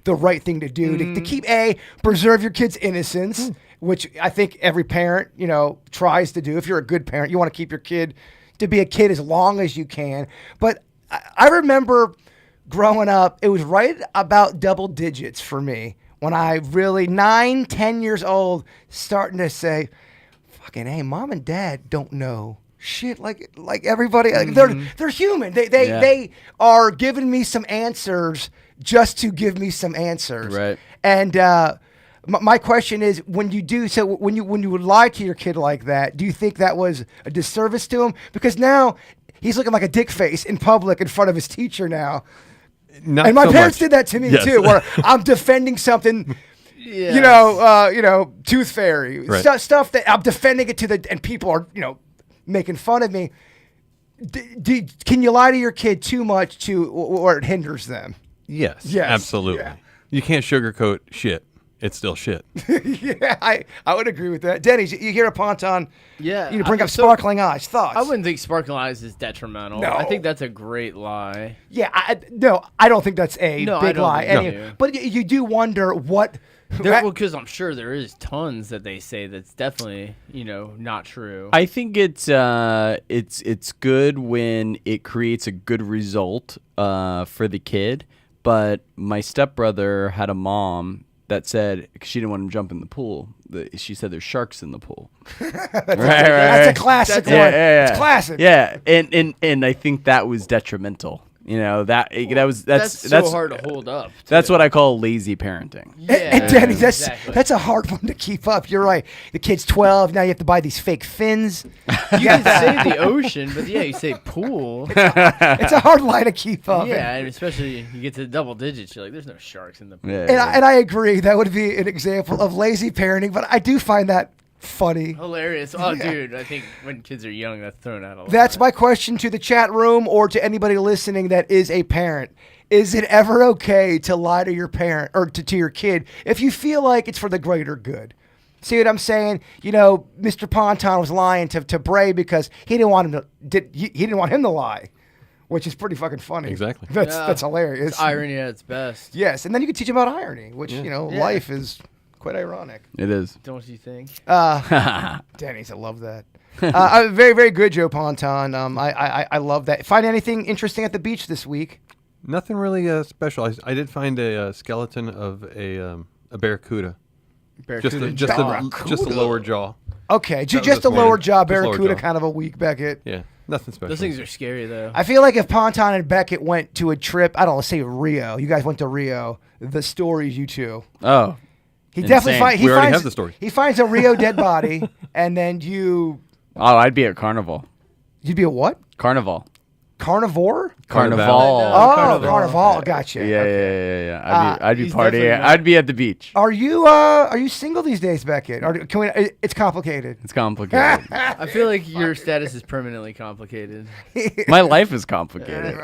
B: the right thing to do to keep preserve your kid's innocence, which I think every parent, you know, tries to do. If you're a good parent, you want to keep your kid to be a kid as long as you can. But I remember growing up, it was right about double digits for me when I really 9, 10 years old, starting to say, fucking, hey, mom and dad don't know shit like everybody. Like they're human. They are giving me some answers just to give me some answers.
D: Right.
B: And my question is, when you would lie to your kid like that, do you think that was a disservice to him? Because now he's looking like a dick face in public in front of his teacher now.
I: Not
B: and my
I: so
B: parents
I: much.
B: did that to me too, where I'm defending something.
C: Yes.
B: You know, Tooth Fairy,
I: Right.
B: stuff that I'm defending it to and people are, you know, making fun of me. Can you lie to your kid too much or it hinders them?
I: Yes,
B: Yes.
I: absolutely.
B: Yeah.
I: You can't sugarcoat shit. It's still shit.
B: Yeah, I would agree with that. Dennys, you hear a Ponton,
C: Yeah,
B: you bring up
C: so
B: sparkling eyes. Thoughts?
C: I wouldn't think sparkling eyes is detrimental.
B: No.
C: I think that's a great lie.
B: Yeah, I don't think that's a
C: No, I
B: big
C: don't
B: lie.
C: think
B: And
C: so.
B: But you do wonder what.
C: Well, because I'm sure there is tons that they say that's definitely, you know, not true.
D: I think it's good when it creates a good result for the kid. But my stepbrother had a mom that said, cause she didn't want him to jump in the pool. She said there's sharks in the pool.
B: That's a classic one.
D: Yeah.
B: It's classic.
D: Yeah, and I think that was detrimental. You know, that's
C: so hard to hold up.
D: That's what I call lazy parenting.
C: Yeah,
B: And Dennys,
C: exactly.
B: that's a hard one to keep up. You're right. The kid's 12. Now you have to buy these fake fins.
C: You can say the ocean, but yeah, you say pool.
B: It's a hard line to keep up.
C: Yeah, and especially you get to the double digits, you're like, there's no sharks in the pool.
D: Yeah.
B: And I agree. That would be an example of lazy parenting, but I do find that funny.
C: Hilarious. Oh, dude, I think when kids are young, that's thrown out a lot.
B: That's my question to the chat room or to anybody listening that is a parent. Is it ever okay to lie to your parent or to your kid if you feel like it's for the greater good? See what I'm saying? You know, Mr. Ponton was lying to Bray because he didn't want him he didn't want him to lie, which is pretty fucking funny.
I: Exactly.
B: That's hilarious.
C: It's irony at its best.
B: Yes, and then you can teach him about irony, which life is quite ironic.
D: It is.
C: Don't you think?
B: Dennys, I love that. Very, very good, Joe Ponton. I love that. Find anything interesting at the beach this week?
I: Nothing really special. I did find a skeleton of a barracuda. Just the lower jaw.
B: Okay,
I: That was
B: just
I: this
B: a lower
I: morning.
B: jaw
I: Just lower
B: barracuda,
I: jaw.
B: kind of a weak Becket.
I: Yeah, nothing special.
C: Those things are scary, though.
B: I feel like if Ponton and Becket went to a trip, I don't know, say Rio. You guys went to Rio. The stories, you two.
D: Oh.
B: He
D: Insane.
B: definitely
I: We already have the story.
B: He finds a Rio dead body, and then
D: Oh, I'd be at Carnival.
B: You'd be a what?
D: Carnival.
B: Carnivore?
D: Carnival.
B: Oh,
C: Carnival.
B: Carnival. Gotcha.
D: Yeah,
B: Okay.
D: yeah. I'd be
C: he's
D: partying.
C: definitely not-
D: I'd be at the beach.
B: Are you single these days, Becket? Or can we? It's complicated.
D: It's complicated.
C: I feel like your status is permanently complicated.
D: My life is complicated.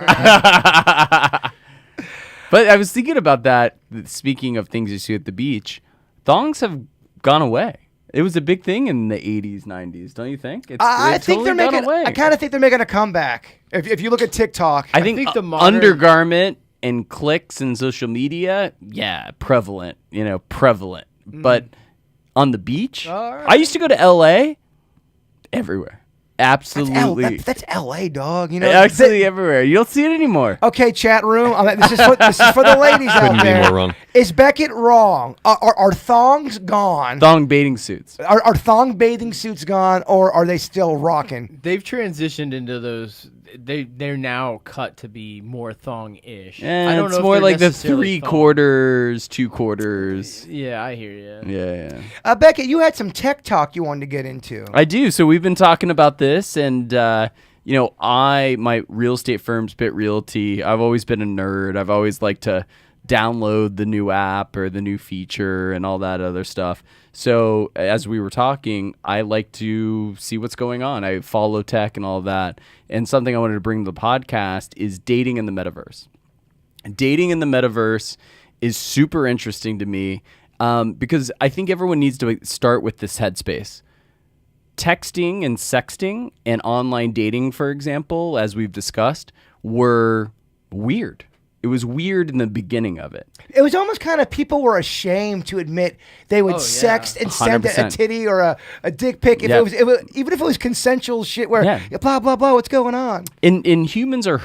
D: But I was thinking about that. Speaking of things you see at the beach, thongs have gone away. It was a big thing in the 80s, 90s, don't you think?
B: I think
D: totally
B: they're
D: gone
B: making.
D: away.
B: I kind of think they're making a comeback. If you look at TikTok,
D: I think
C: the modern-
D: undergarment and clicks and social media, prevalent. Prevalent. But on the beach,
C: All right.
D: I used to go to LA everywhere. absolutely.
B: That's L.A., dog. You know,
D: Absolutely everywhere. You don't see it anymore.
B: Okay, chat room. This is for the ladies out
I: Couldn't be
B: there.
I: more wrong.
B: Is Becket wrong? Are thongs gone?
D: Thong bathing suits.
B: Are thong bathing suits gone, or are they still rocking?
C: They've transitioned into those. They're now cut to be more thong-ish.
D: And
C: I don't
D: it's
C: know if
D: more
C: they're
D: like the
C: necessarily
D: 3/4, 2/4.
C: Yeah, I hear you.
D: Yeah.
B: Becket, you had some tech talk you wanted to get into.
D: I do. So we've been talking about this, and my real estate firm, Spit Realty. I've always been a nerd. I've always liked to download the new app or the new feature and all that other stuff. So as we were talking, I like to see what's going on. I follow tech and all of that. And something I wanted to bring to the podcast is dating in the metaverse. Dating in the metaverse is super interesting to me because I think everyone needs to start with this headspace. Texting and sexting and online dating, for example, as we've discussed, were weird. It was weird in the beginning of it.
B: It was almost kind of people were ashamed to admit they would sext and send a
D: 100%.
B: titty or a dick pic. If it was even if it was consensual shit where blah blah blah, what's going on?
D: In humans are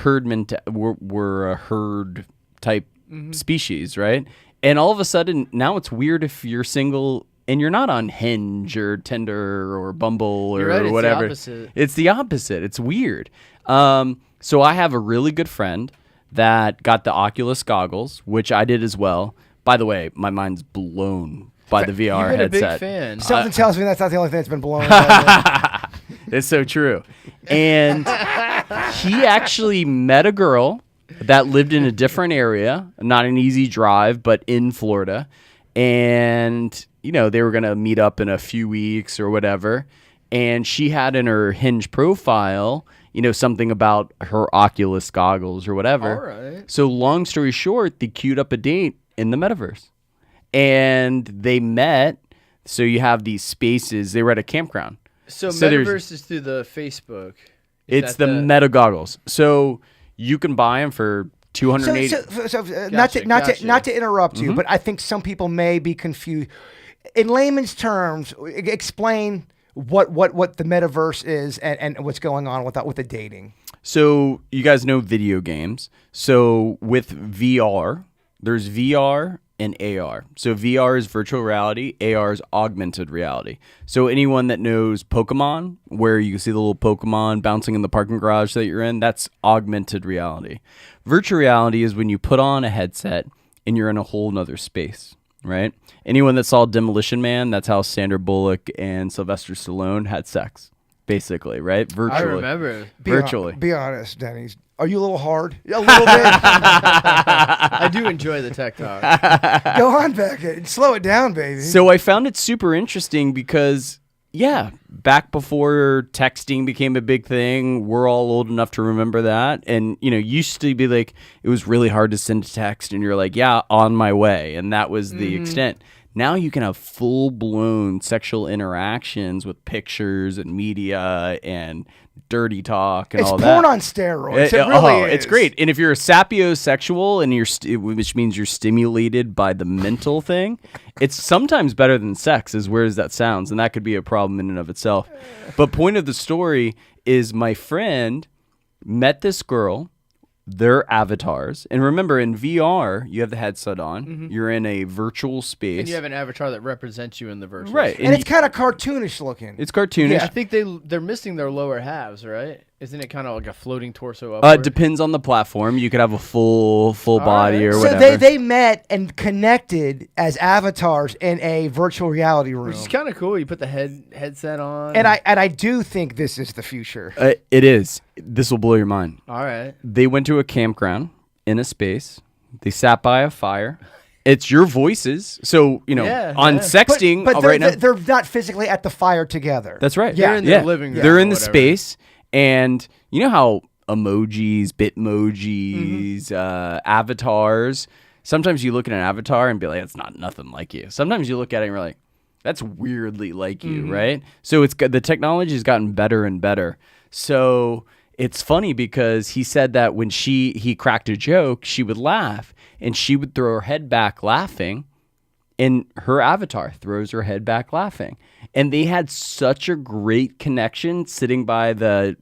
D: we're a herd type species, right? And all of a sudden now it's weird if you're single and you're not on Hinge or Tinder or Bumble or
C: You're right,
D: whatever.
C: It's the opposite.
D: It's the opposite. It's weird. So I have a really good friend that got the Oculus goggles, which I did as well. By the way, my mind's blown by the VR
C: You've been
D: headset.
C: a big fan.
B: Something tells me that's not the only thing that's been blown.
D: It's so true. And he actually met a girl that lived in a different area, not an easy drive, but in Florida. And, they were going to meet up in a few weeks or whatever. And she had in her Hinge profile, something about her Oculus goggles or whatever.
C: All right.
D: So long story short, they queued up a date in the metaverse. And they met. So you have these spaces. They were at a campground.
C: So
D: there's-
C: Metaverse is through the Facebook.
D: It's the meta goggles. So you can buy them for $280.
B: Not to interrupt you, but I think some people may be confused. In layman's terms, explain what the metaverse is and what's going on with the dating.
D: So you guys know video games. So with VR, there's VR and AR. So VR is virtual reality, AR is augmented reality. So anyone that knows Pokemon, where you can see the little Pokemon bouncing in the parking garage that you're in, that's augmented reality. Virtual reality is when you put on a headset and you're in a whole nother space, right? Anyone that saw Demolition Man, that's how Sandra Bullock and Sylvester Stallone had sex, basically, right? Virtually.
C: I remember.
D: Virtually.
B: Be honest, Dennys. Are you a little hard? A little bit?
C: I do enjoy the tech talk.
B: Go on, Becket. Slow it down, baby.
D: So I found it super interesting because, back before texting became a big thing, we're all old enough to remember that. And, used to be like, it was really hard to send a text and you're like, on my way. And that was the extent. Now you can have full-blown sexual interactions with pictures and media and dirty talk and all that.
B: It's porn on steroids. It really is.
D: It's great. And if you're a sapiosexual and which means you're stimulated by the mental thing, it's sometimes better than sex, as weird as that sounds, and that could be a problem in and of itself. But point of the story is my friend met this girl, their avatars. And remember, in VR, you have the headset on. You're in a virtual space.
C: And you have an avatar that represents you in the virtual
D: Right.
C: space.
B: And it's kind of cartoonish looking.
D: It's cartoonish.
C: Yeah, I think they're missing their lower halves, right? Isn't it kind of like a floating torso upward?
D: Depends on the platform. You could have a full body or
B: So
D: whatever.
B: they met and connected as avatars in a virtual reality room.
C: Which is kind of cool. You put the headset on.
B: And I do think this is the future.
D: It is. This will blow your mind.
C: All right.
D: They went to a campground in a space. They sat by a fire. It's your voices. So, sexting
B: but
D: right now.
B: they're not physically at the fire together.
D: That's right.
C: They're in their living room
D: They're in
C: or
D: the
C: whatever.
D: space. And you know how emojis, bitmojis, avatars, sometimes you look at an avatar and be like, that's not nothing like you. Sometimes you look at it and you're like, that's weirdly like you, right? So the technology has gotten better and better. So it's funny because he said that when he cracked a joke, she would laugh and she would throw her head back laughing. And her avatar throws her head back laughing. And they had such a great connection sitting by the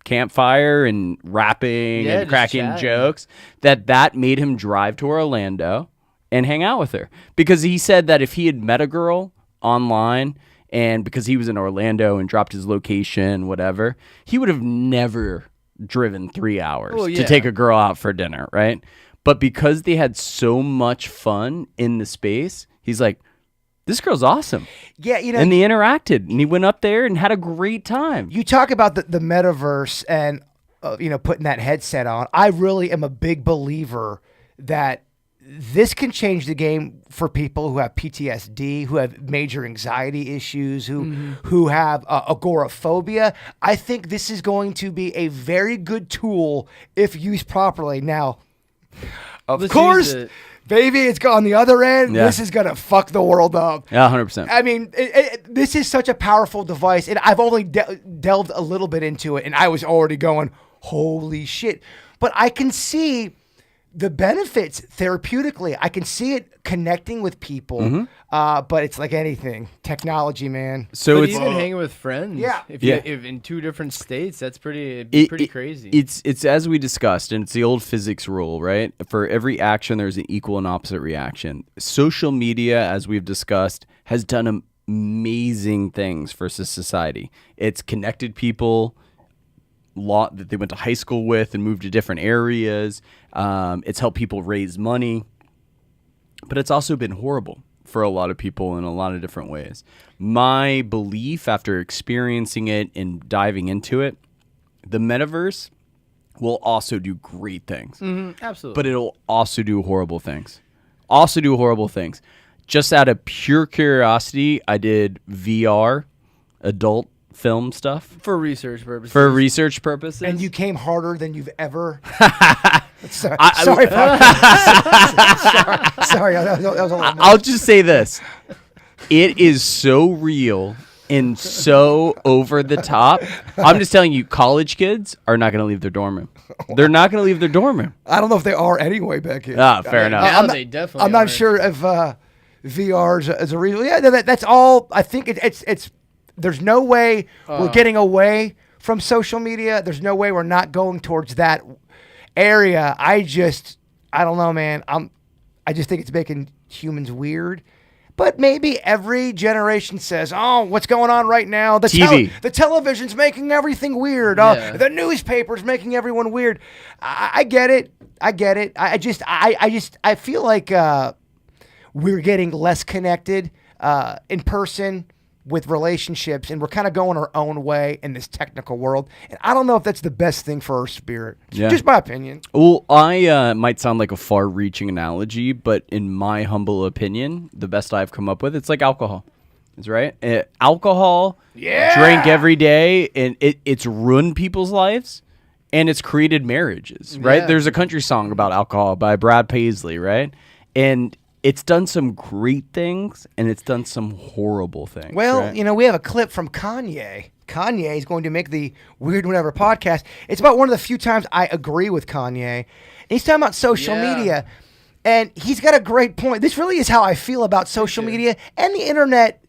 D: campfire and rapping and
C: just
D: cracking
C: chatting.
D: jokes that made him drive to Orlando and hang out with her. Because he said that if he had met a girl online and because he was in Orlando and dropped his location, whatever, he would have never driven 3 hours to take a girl out for dinner, right? But because they had so much fun in the space, he's like, this girl's awesome.
B: Yeah, you know,
D: And they interacted, and he went up there and had a great time.
B: you talk about the metaverse and putting that headset on. I really am a big believer that this can change the game for people who have PTSD, who have major anxiety issues, who have agoraphobia. I think this is going to be a very good tool if used properly. Now, of
C: Let's
B: course,
C: use it.
B: baby, it's on the other end.
D: Yeah.
B: This is going to fuck the world up.
D: Yeah, 100%.
B: I mean, this is such a powerful device, and I've only delved a little bit into it, and I was already going, holy shit. But I can see the benefits therapeutically. I can see it connecting with people, but it's like anything. Technology, man.
D: So
C: But
D: it's
C: even hanging with friends.
B: Yeah.
C: If
D: Yeah.
C: if in two different states, that's pretty crazy.
D: It's as we discussed, and it's the old physics rule, right? For every action, there's an equal and opposite reaction. Social media, as we've discussed, has done amazing things for society. It's connected people lot that they went to high school with and moved to different areas. It's helped people raise money, but it's also been horrible for a lot of people in a lot of different ways. My belief after experiencing it and diving into it, the metaverse will also do great things,
C: Absolutely.
D: but it'll also do horrible things. Just out of pure curiosity, I did VR, adult film stuff
C: for research purposes.
B: And you came harder than you've ever. Sorry, sorry, that was a little much.
D: I'll just say this. It is so real and so over the top. I'm just telling you, college kids are not going to leave their dorm room. They're not going to leave their dorm room.
B: I don't know if they are anyway, Becky.
D: Fair enough.
C: Now they definitely
B: I'm not
C: are.
B: sure if VR is a reason. Yeah, that's all. I think it's. There's no way we're getting away from social media. There's no way we're not going towards that area. I don't know, man. I just think it's making humans weird. But maybe every generation says, "Oh, what's going on right now? The
D: TV.
B: The television's making everything weird.
C: Yeah.
B: The newspaper's making everyone weird." I get it. I feel like we're getting less connected in person with relationships, and we're kind of going our own way in this technical world. And I don't know if that's the best thing for our spirit. It's
D: Yeah.
B: just my opinion.
D: Well, I might sound like a far-reaching analogy, but in my humble opinion, the best I've come up with, it's like alcohol. That's right. Alcohol, drink every day, and it's ruined people's lives, and it's created marriages, right?
C: Yeah.
D: There's a country song about alcohol by Brad Paisley, right? And it's done some great things, and it's done some horrible things.
B: Well,
D: right?
B: we have a clip from Kanye. Kanye is going to make the Weird Whatever podcast. It's about one of the few times I agree with Kanye. And he's talking about social media, and he's got a great point. This really is how I feel about social media and the internet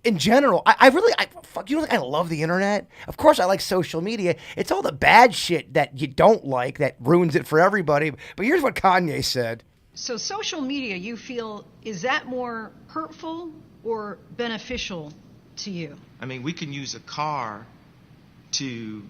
B: in general. I love the internet. Of course, I like social media. It's all the bad shit that you don't like that ruins it for everybody. But here's what Kanye said.
J: So social media, you feel, is that more hurtful or beneficial to you?
K: I mean, we can use a car to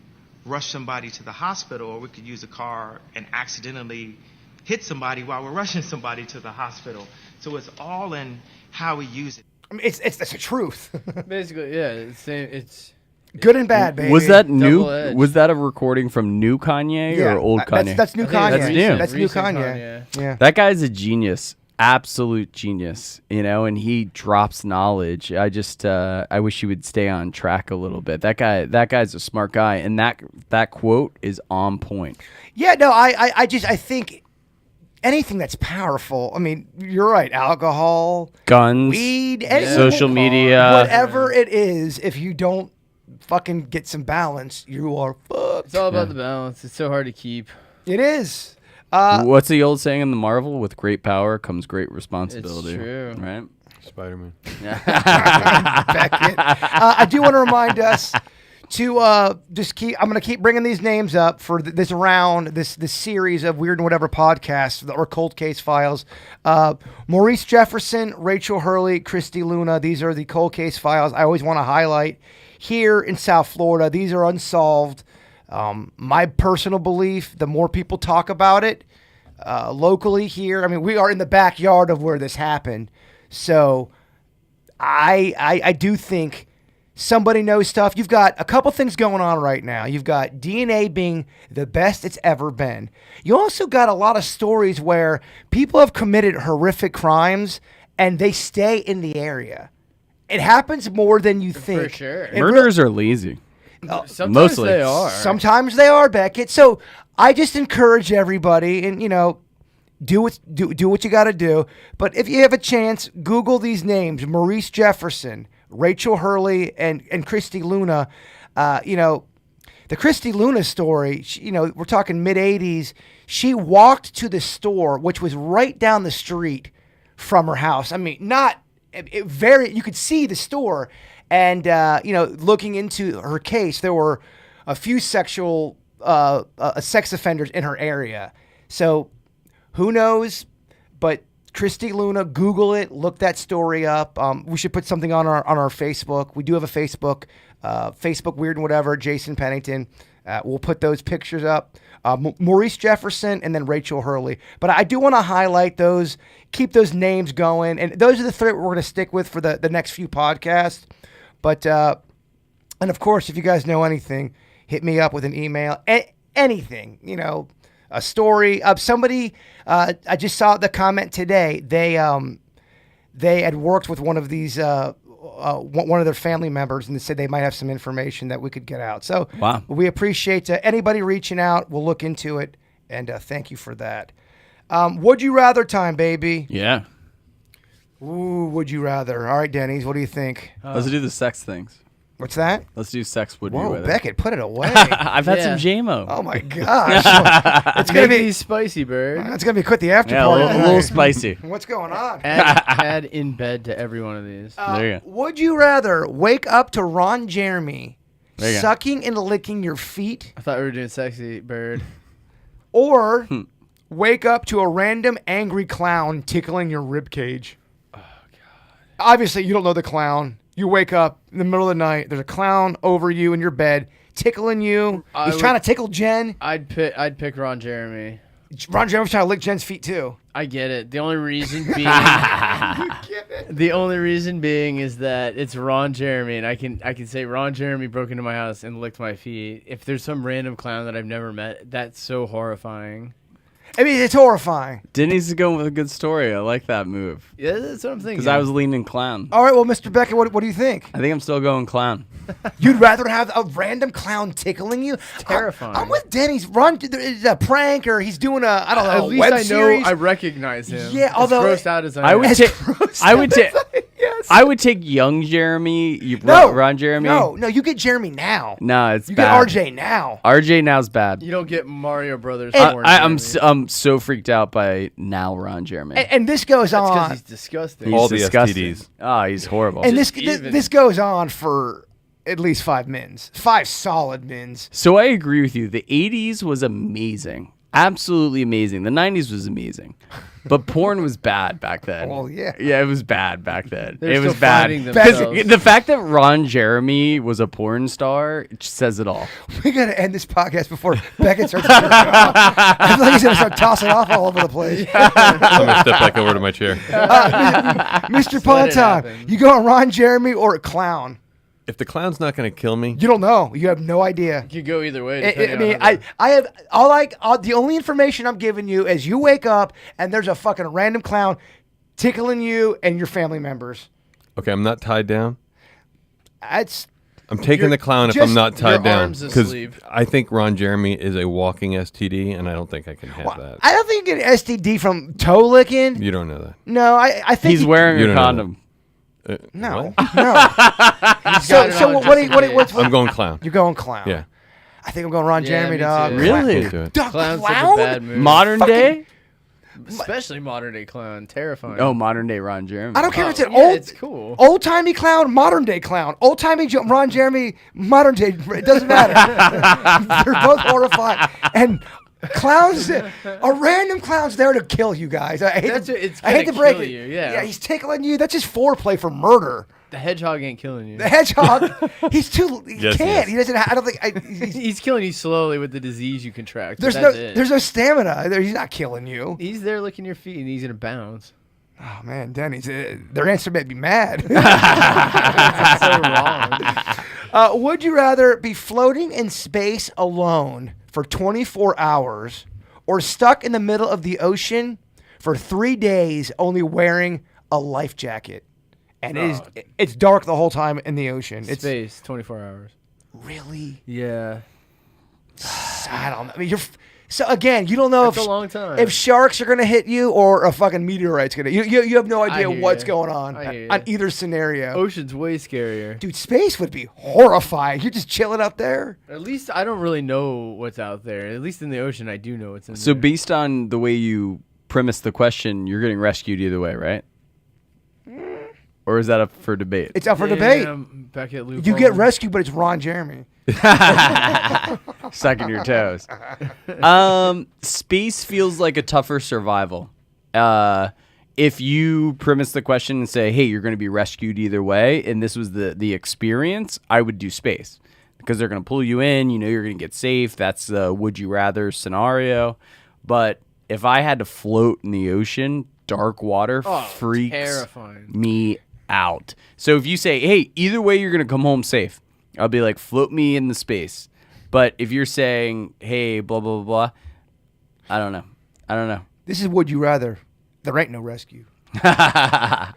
K: rush somebody to the hospital, or we could use a car and accidentally hit somebody while we're rushing somebody to the hospital. So it's all in how we use it.
B: I mean, it's the truth.
C: Basically, yeah. It's
B: Good and bad, baby.
D: Was that new?
C: Double-edged.
D: Was that a recording from new Kanye or old Kanye?
B: That's new
C: I think
B: Kanye.
C: that's
D: new.
B: That's new
C: recent
B: Kanye. Yeah.
D: That guy's a genius, absolute genius, and he drops knowledge. I just, I wish he would stay on track a little bit. That guy's a smart guy, and that quote is on point.
B: Yeah, no, I think anything that's powerful. I mean, you're right. Alcohol,
D: Guns,
B: weed, anything,
D: social media,
B: whatever it is. If you don't fucking get some balance, you are fucked.
C: all about the balance. It's so hard to keep.
B: It is.
D: What's the old saying in the Marvel? With great power comes great responsibility.
C: It's true.
D: Right?
I: Spider-Man.
B: Becket. I do want to remind us to just keep. I'm going to keep bringing these names up for this round, this series of Weird and Whatever podcasts or Cold Case Files. Maurice Jefferson, Rachel Hurley, Christy Luna. These are the Cold Case Files I always want to highlight here in South Florida. These are unsolved. My personal belief: the more people talk about it locally here, I mean, we are in the backyard of where this happened, so I do think. Somebody knows stuff. You've got a couple things going on right now. You've got DNA being the best it's ever been. You also got a lot of stories where people have committed horrific crimes and they stay in the area. It happens more than you think.
C: For sure.
D: Murderers are lazy.
C: Sometimes
D: Mostly.
C: they are.
B: Sometimes they are, Beckett. So I just encourage everybody, and do what you got to do. But if you have a chance, Google these names: Maurice Jefferson, Rachel Hurley, and Christy Luna. The Christy Luna story, we're talking mid-'80s. She walked to the store, which was right down the street from her house. I mean, you could see the store. And, looking into her case, there were a few sex offenders in her area. So who knows? But Christy Luna, Google it, look that story up. We should put something on our Facebook. We do have a Facebook, Facebook Weird and Whatever, Jason Pennington. We'll put those pictures up. Maurice Jefferson and then Rachel Hurley. But I do want to highlight those, keep those names going. And those are the three we're going to stick with for the next few podcasts. But, and of course, if you guys know anything, hit me up with an email. Anything, a story of somebody. I just saw the comment today. They had worked with one of these, one of their family members, and they said they might have some information that we could get out. So
D: wow,
B: we appreciate anybody reaching out. We'll look into it, and thank you for that. Would you rather time, baby?
D: Yeah.
B: Ooh, would you rather? All right, Dennys, what do you think?
D: Let's do the sex things.
B: What's that?
D: Let's do sex. Would you
B: Whoa,
D: rather?
B: Beckett, put it away.
D: I've had some JMO.
B: Oh my gosh, it's gonna be
C: spicy, bird.
B: It's gonna be quite the after
D: Yeah,
B: party.
D: a little spicy.
B: What's going on?
C: Add in bed to every one of these.
D: There you go.
B: Would you rather wake up to Ron Jeremy
D: There you go.
B: sucking and licking your feet,
C: I thought we were doing sexy, bird.
B: or wake up to a random angry clown tickling your rib cage? Oh God! Obviously, you don't know the clown. You wake up in the middle of the night. There's a clown over you in your bed, tickling you. He's trying to tickle Jen.
C: I'd pick Ron Jeremy.
B: Ron Jeremy's trying to lick Jen's feet too.
C: I get it. The only reason being, is that it's Ron Jeremy, and I can say Ron Jeremy broke into my house and licked my feet. If there's some random clown that I've never met, that's so horrifying.
B: I mean, it's horrifying.
D: Dennys is going with a good story. I like that move.
C: Yeah, that's what I'm thinking.
D: Because I was leaning clown.
B: All right, well, Mr. Beckett, what do you think?
D: I think I'm still going clown.
B: You'd rather have a random clown tickling you?
C: Terrifying.
B: I'm with Dennys. Ron, it's a prank, or he's doing
C: At
B: a
C: least
B: web
C: I know
B: series.
C: I recognize him.
B: Yeah, although
C: as grossed out as
D: I would
C: am.
D: take.
B: Yes.
D: I would take young Jeremy. Ron Jeremy.
B: No, you get Jeremy now.
D: No, it's
B: you
D: bad.
B: get RJ now.
D: RJ now's bad.
C: You don't get Mario Brothers.
D: I'm so freaked out by now Ron Jeremy.
B: And this goes
C: That's because
B: on.
C: he's disgusting.
D: He's
I: All the
D: disgusting.
I: STDs.
D: Oh, he's horrible.
B: And this goes on for at least 5 mins. 5 solid mins.
D: So I agree with you. The 80s was amazing. Absolutely amazing. The 90s was amazing. But porn was bad back then.
B: Well, yeah.
D: Yeah, it was bad back then.
C: They're
D: it was
C: still
D: bad.
C: finding themselves.
D: The fact that Ron Jeremy was a porn star it says it all.
B: We got to end this podcast before Beckett starts to I feel like he's going to start tossing off all over the place.
I: I'm going to step back over to my chair.
B: Mr. Ponton, you going Ron Jeremy or a clown?
I: If the clown's not going to kill me,
B: You don't know. You have no idea.
C: You go either way.
B: I have the only information I'm giving you is you wake up and there's a fucking random clown tickling you and your family members.
I: okay, I'm not tied down.
B: I'm
I: taking the clown if I'm not tied down
C: arms
I: because
C: asleep.
I: I think Ron Jeremy is a walking STD, and I don't think I can have that.
B: I don't think you get STD from toe licking.
I: You don't know that.
B: No, I think
D: He's wearing
I: You
D: a
I: don't know
D: condom.
B: No,
I: what?
B: no. so what's
I: I'm going clown.
B: You're going clown.
I: Yeah.
B: I think I'm going Ron
C: Yeah,
B: Jeremy,
C: me
B: dog.
C: too.
D: Really?
I: Let's do it.
B: Dog,
C: Clown's such
B: clown?
C: a bad move.
D: Modern day?
C: Especially modern day clown, terrifying.
D: Oh, modern day Ron Jeremy.
B: I don't care if it's an
C: it's cool.
B: old timey clown, modern day clown, old timey Ron Jeremy, modern day. It doesn't matter. They're both horrifying. And clowns, a random clown's there to kill you guys. I hate to break it.
C: Yeah,
B: he's tickling you. That's just foreplay for murder.
C: The hedgehog ain't killing you.
B: The hedgehog, he's too. He
I: Yes,
B: can't.
I: he
B: He doesn't. I don't think.
C: He's killing you slowly with the disease you contract.
B: There's no stamina. He's not killing you.
C: He's there licking your feet and he's gonna bounce.
B: Oh man, Dennys, their answer made me mad.
C: That's so wrong.
B: Would you rather be floating in space alone for 24 hours, or stuck in the middle of the ocean for 3 days, only wearing a life jacket? And it's dark the whole time in the ocean. It's
C: Space, 24 hours.
B: Really?
C: Yeah.
B: I don't know. I mean, so again, you don't know
C: That's a long time.
B: if sharks are gonna hit you or a fucking meteorite's gonna. You have no idea what's going on on either scenario.
C: Ocean's way scarier.
B: Dude, space would be horrifying. You're just chilling up there.
C: At least I don't really know what's out there. At least in the ocean, I do know what's in there.
D: So based on the way you premise the question, you're getting rescued either way, right? Or is that up for debate?
B: It's up for debate.
C: Becket
B: You get rescued, but it's Ron Jeremy.
D: Sucking your toes. Space feels like a tougher survival. If you premise the question and say, hey, you're going to be rescued either way, and this was the experience, I would do space. Because they're going to pull you in, you know you're going to get safe. That's the would you rather scenario. But if I had to float in the ocean, dark water freaks
C: terrifying.
D: me out. So if you say, hey, either way you're going to come home safe, I'll be like, float me in the space. But if you're saying, hey, blah, blah, blah, blah, I don't know.
B: This is would you rather. There ain't no rescue.
D: I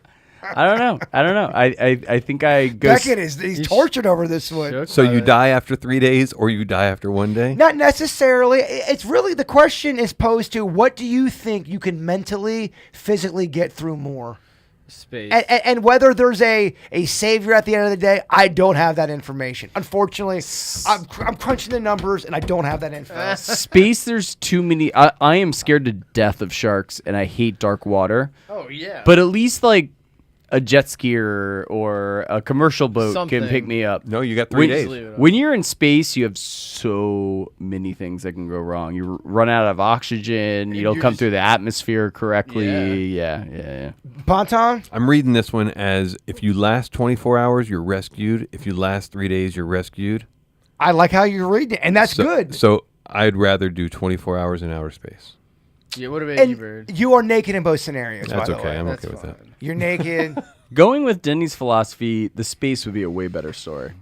D: don't know. I think I go.
B: Becket he's tortured over this one.
I: So you die after 3 days, or you die after 1 day?
B: Not necessarily. It's really the question is posed to what do you think you can mentally, physically get through more?
C: Space.
B: And whether there's a savior at the end of the day, I don't have that information. Unfortunately, I'm crunching the numbers and I don't have that info.
D: Space, there's too many. I am scared to death of sharks and I hate dark water.
C: Oh, yeah.
D: But at least like a jet skier or a commercial boat
C: Something.
D: can pick me up.
I: No, you got 3 days.
D: When you're in space, you have so many things that can go wrong. You run out of oxygen. You don't come through the atmosphere correctly. Yeah.
B: Bonton?
I: I'm reading this one as if you last 24 hours, you're rescued. If you last 3 days, you're rescued.
B: I like how you're reading it, and that's good.
I: So I'd rather do 24 hours in outer space.
C: Yeah, what about you, Bird?
B: You are naked in both scenarios,
I: That's
B: by the
I: okay.
B: way.
I: I'm
C: That's
I: okay with that.
B: You're naked.
D: Going with Denny's philosophy, the space would be a way better story.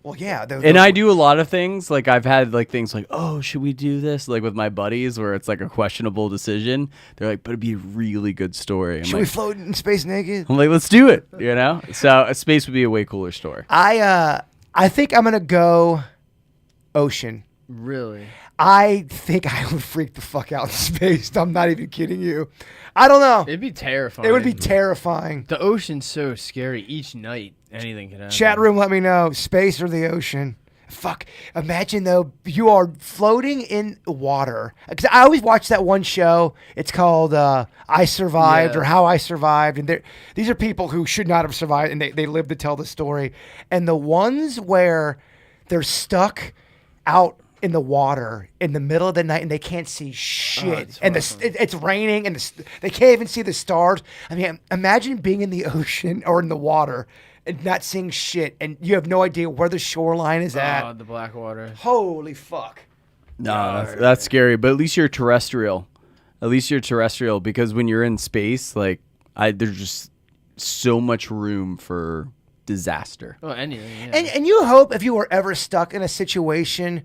B: Well, yeah.
D: And I do a lot of things. Like I've had like things like, oh, should we do this? Like with my buddies where it's like a questionable decision. They're like, but it'd be a really good story.
B: Should we float in space naked?
D: I'm like, let's do it. You know? So a space would be a way cooler story.
B: I think I'm going to go ocean.
C: Really?
B: I think I would freak the fuck out in space. I'm not even kidding you. I don't know.
C: It'd be terrifying.
B: It would be terrifying.
C: The ocean's so scary. Each night, anything can happen.
B: Chat room, let me know. Space or the ocean? Fuck. Imagine, though, you are floating in water. Because I always watch that one show. It's called I Survived or How I Survived. And these are people who should not have survived, and they live to tell the story. And the ones where they're stuck out in the water in the middle of the night and they can't see shit, and it's raining and they can't even see the stars. I mean, imagine being in the ocean or in the water and not seeing shit, and you have no idea where the shoreline is at.
C: Oh, the black water.
B: Holy fuck.
D: No, that's scary. But at least you're terrestrial. Because when you're in space, like there's just so much room for disaster.
C: Oh, anything. Yeah.
B: And you hope if you were ever stuck in a situation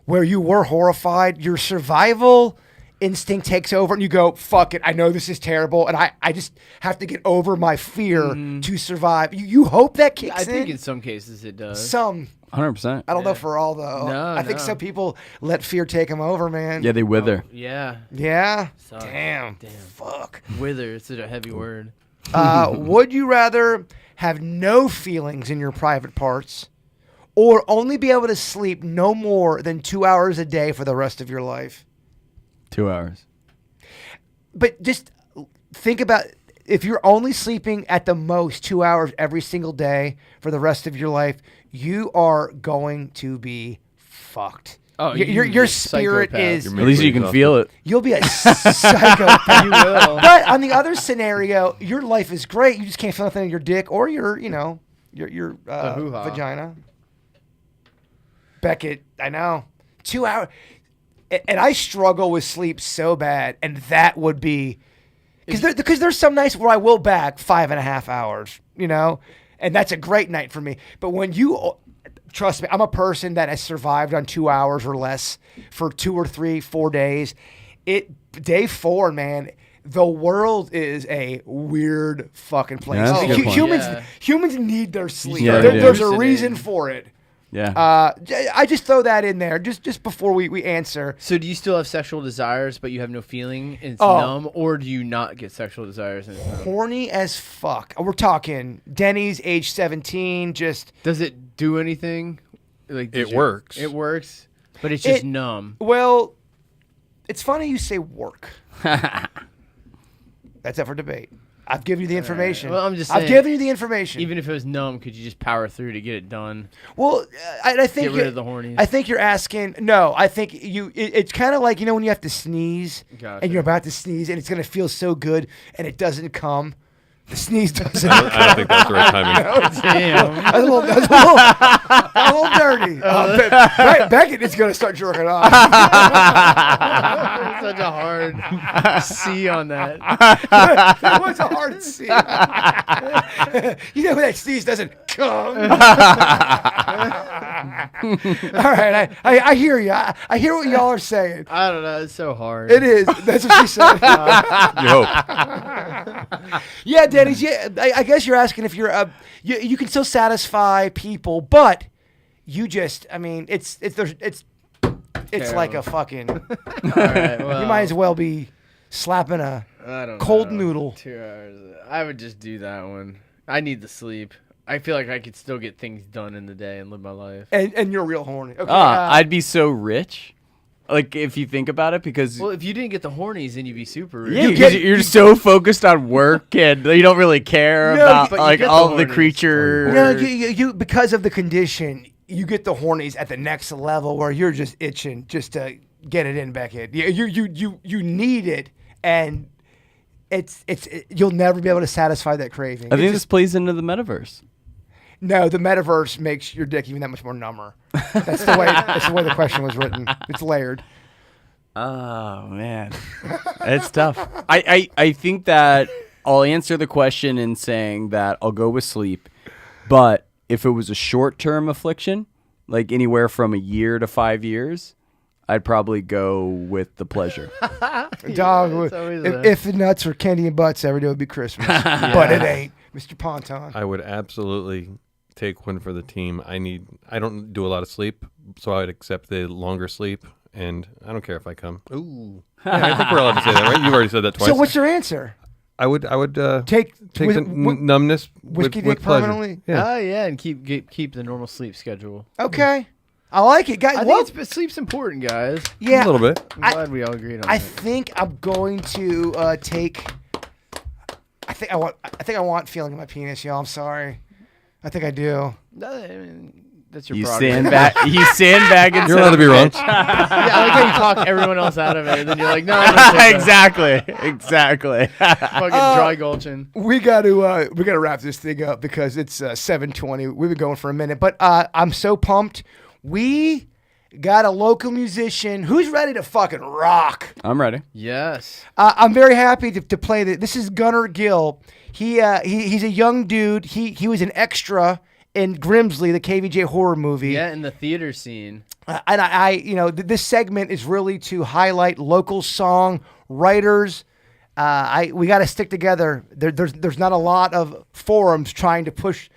B: where you were horrified, your survival instinct takes over and you go, fuck it, I know this is terrible and I just have to get over my fear to survive. You hope that kicks in.
C: I think in some cases it does.
B: Some.
D: 100%.
B: I don't know for all, though.
C: No,
B: I think some people let fear take them over, man.
D: Yeah, they wither.
C: Yeah.
B: Yeah?
C: Sucks.
B: Damn. Fuck.
C: Wither, it's such a heavy word.
B: Would you rather have no feelings in your private parts or only be able to sleep no more than 2 hours a day for the rest of your life?
D: 2 hours.
B: but just think about if you're only sleeping at the most 2 hours every single day for the rest of your life, you are going to be fucked.
C: Oh,
B: your spirit is.
D: At least you can feel it.
B: You'll be a psychopath.
C: You will.
B: But on the other scenario, your life is great. You just can't feel nothing in your dick or your vagina. Becket, I know. 2 hours. And I struggle with sleep so bad, and that would be because there's some nights where I will bag 5.5 hours, and that's a great night for me. But when trust me, I'm a person that has survived on 2 hours or less for 2 or 3, 4 days. Day 4, man, the world is a weird fucking place.
D: Yeah,
B: humans need their sleep.
D: Yeah,
B: There's a reason for it.
D: Yeah.
B: I just throw that in there just before we answer.
C: So do you still have sexual desires, but you have no feeling and it's numb, or do you not get sexual desires and it's numb?
B: Horny as fuck. We're talking Dennys, age 17. Just
C: does it do anything? Like
I: it works.
C: It works, but it's just numb.
B: Well, it's funny you say work. That's up for debate. I've given you the information.
C: Well, I'm just saying,
B: I've given you the information.
C: Even if it was numb, could you just power through to get it done?
B: Well, I think
C: get rid of the hornies.
B: I think you're asking. No, I think it's kind of like when you have to sneeze and you're about to sneeze and it's gonna feel so good and it doesn't come. The sneeze doesn't.
I: I don't think that's the right timing.
C: Damn.
B: That's a little dirty. Becket is going to start jerking off.
C: Such a hard C on that.
B: That was a hard C. When that sneeze doesn't come. All right, I hear you. I hear what y'all are saying.
C: I don't know. It's so hard.
B: It is. That's what she said.
I: You hope.
B: Yeah, Dennys. Yeah, I guess you're asking if you're you can still satisfy people, but you just, it's like a fucking.
C: All right, well,
B: you might as well be slapping a cold noodle.
C: 2 hours. I would just do that one. I need the sleep. I feel like I could still get things done in the day and live my life.
B: And you're real horny. Okay,
D: I'd be so rich. Like, if you think about it, because...
C: Well, if you didn't get the hornies, then you'd be super rich.
D: Yeah, you're so focused on work, and you don't really care about, all the creatures.
B: No, you because of the condition, you get the hornies at the next level where you're just itching just to get it in, Becket. You need it, and it's you'll never be able to satisfy that craving.
D: I think this plays into the metaverse.
B: No, the metaverse makes your dick even that much more number. That's the way the question was written. It's layered.
D: Oh man, it's tough. I think that I'll answer the question in saying that I'll go with sleep, but if it was a short-term affliction, like anywhere from a year to 5 years, I'd probably go with the pleasure.
B: Dog, if the nuts were candy and butts, every day would be Christmas. But it ain't, Mr. Ponton.
I: I would absolutely take one for the team. I don't do a lot of sleep, so I would accept the longer sleep, and I don't care if I come. Ooh. Yeah, I think we're allowed to say that, right? You've already said that twice.
B: So what's your answer?
I: I would
B: take
I: the numbness
B: whiskey
I: with
B: dick
I: pleasure.
B: permanently.
I: Yeah.
C: Oh yeah, and keep the normal sleep schedule.
B: Okay. I like it, guys.
C: I think sleep's important, guys.
B: Yeah,
I: a little bit.
C: I'm glad we all agreed on
B: I
C: that.
B: think I'm going to take. I think I want feeling in my penis, y'all. I'm sorry. I think I do.
C: No, I mean, that's your
D: You
C: prerogative.
D: sandbagging.
I: You're allowed to be wrong.
C: Yeah, I like how you talk everyone else out of it, and then you're like, no, I'm not saying that.
D: Exactly.
C: Fucking dry gulching.
B: We got to wrap this thing up because it's 7:20. We've been going for a minute, but I'm so pumped. We got a local musician who's ready to fucking rock.
D: I'm ready.
C: Yes.
B: I'm very happy to play this. This is Gunnar Gill. He's a young dude. He was an extra in Grimsley, the KVJ horror movie.
C: Yeah, in the theater scene.
B: And this segment is really to highlight local song writers. We got to stick together. There's not a lot of forums trying to push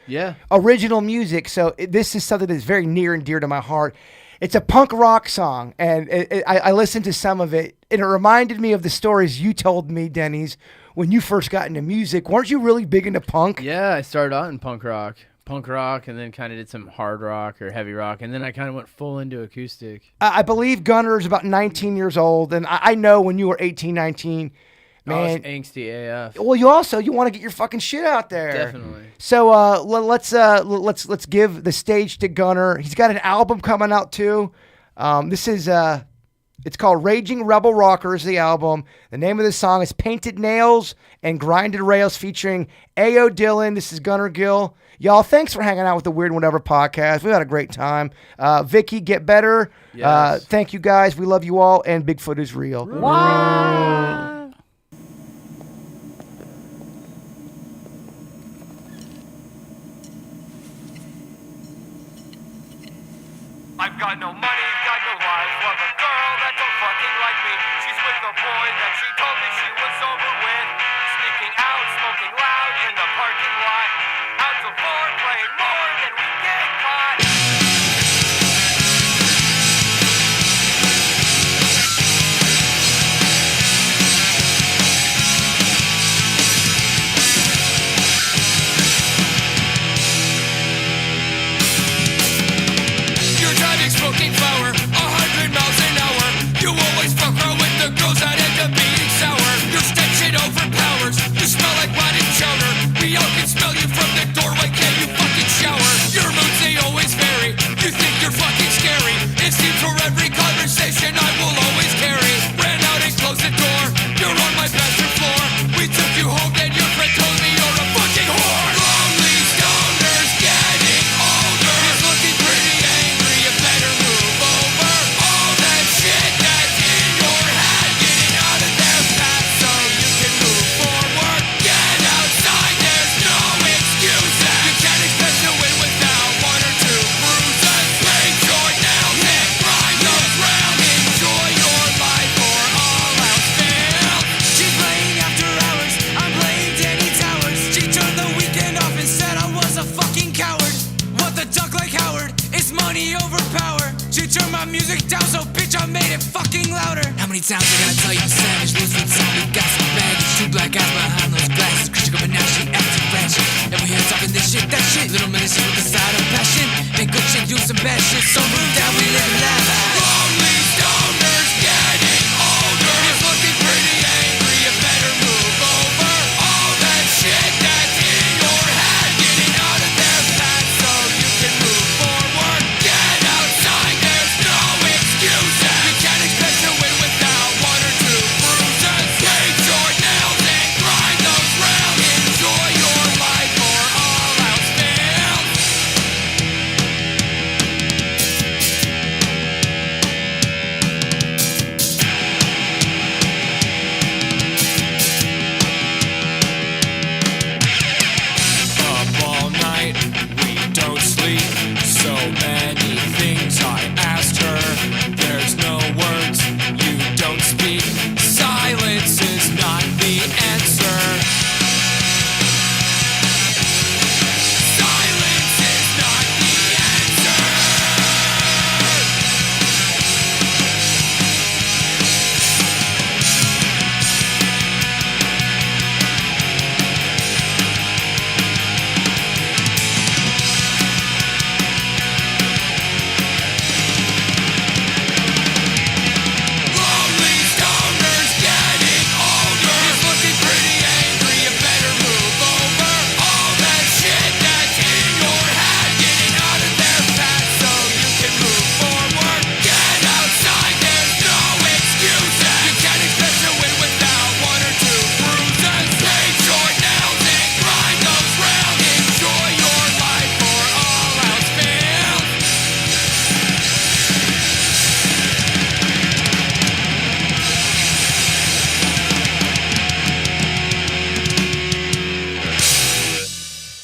B: original music, so this is something that's very near and dear to my heart. It's a punk rock song, and I listened to some of it, and it reminded me of the stories you told me, Dennys, when you first got into music. Weren't you really big into punk?
C: Yeah, I started out in punk rock, and then kind of did some hard rock or heavy rock, and then I kind of went full into acoustic.
B: I believe Gunnar is about 19 years old, and I know when you were 18, 19, Man,
C: it's angsty AF.
B: well, you want to get your fucking shit out there.
C: Definitely.
B: So let's give the stage to Gunnar. He's got an album coming out too. This is it's called Raging Rebel Rocker is the album. The name of the song is Painted Nails and Grinded Rails featuring AyoDylan. This is Gunnar Gill. Y'all, thanks for hanging out with the Weird Whatever podcast. We had a great time. Vickie, get better.
C: Yes.
B: Thank you guys. We love you all, and Bigfoot is real.
D: Wow.
L: I've got no money, got no life, love a girl that don't fucking like me. She's with a boy that she told me she was over with. Sneaking out, smoking loud in the parking lot. Out till 4, playing more than we get caught. Smoking flower, 100 miles an hour. You always fuck around with the girls that end up being sour. Your stench shit overpowers. You smell like rotten chowder. We all can smell you from the doorway. Can you fucking shower? Your moods, they always vary. You think you're fucking scary. It seems for every conversation I will always carry. Ran out and closed the door. You're on my bathroom floor. We took you home, then your friend told me you're a fucking whore. Lonely stoners getting older. He's looking pretty angry. You better move over. All that shit that's in your head, getting out of their path so you can move forward. Get outside, there's no excuses. You can't expect to win without 1 or 2 bruises. Paint your nails and grind those rounds. Enjoy your life or all else fails. She's playing after hours, I'm playing Danny Towers. She turned the weekend off and said I was a fucking coward. What the duck like Howard? It's money over power. She turned my music down, so bitch I made it fucking louder. How many times I gotta tell you I'm savage? Lose with somebody got some baggage. 2 black eyes behind those glasses. Critical, but now she acting ratchet. And we here talking this shit, that shit. Little ministry with a side of passion. Make good shit, do some bad shit. So moved down, we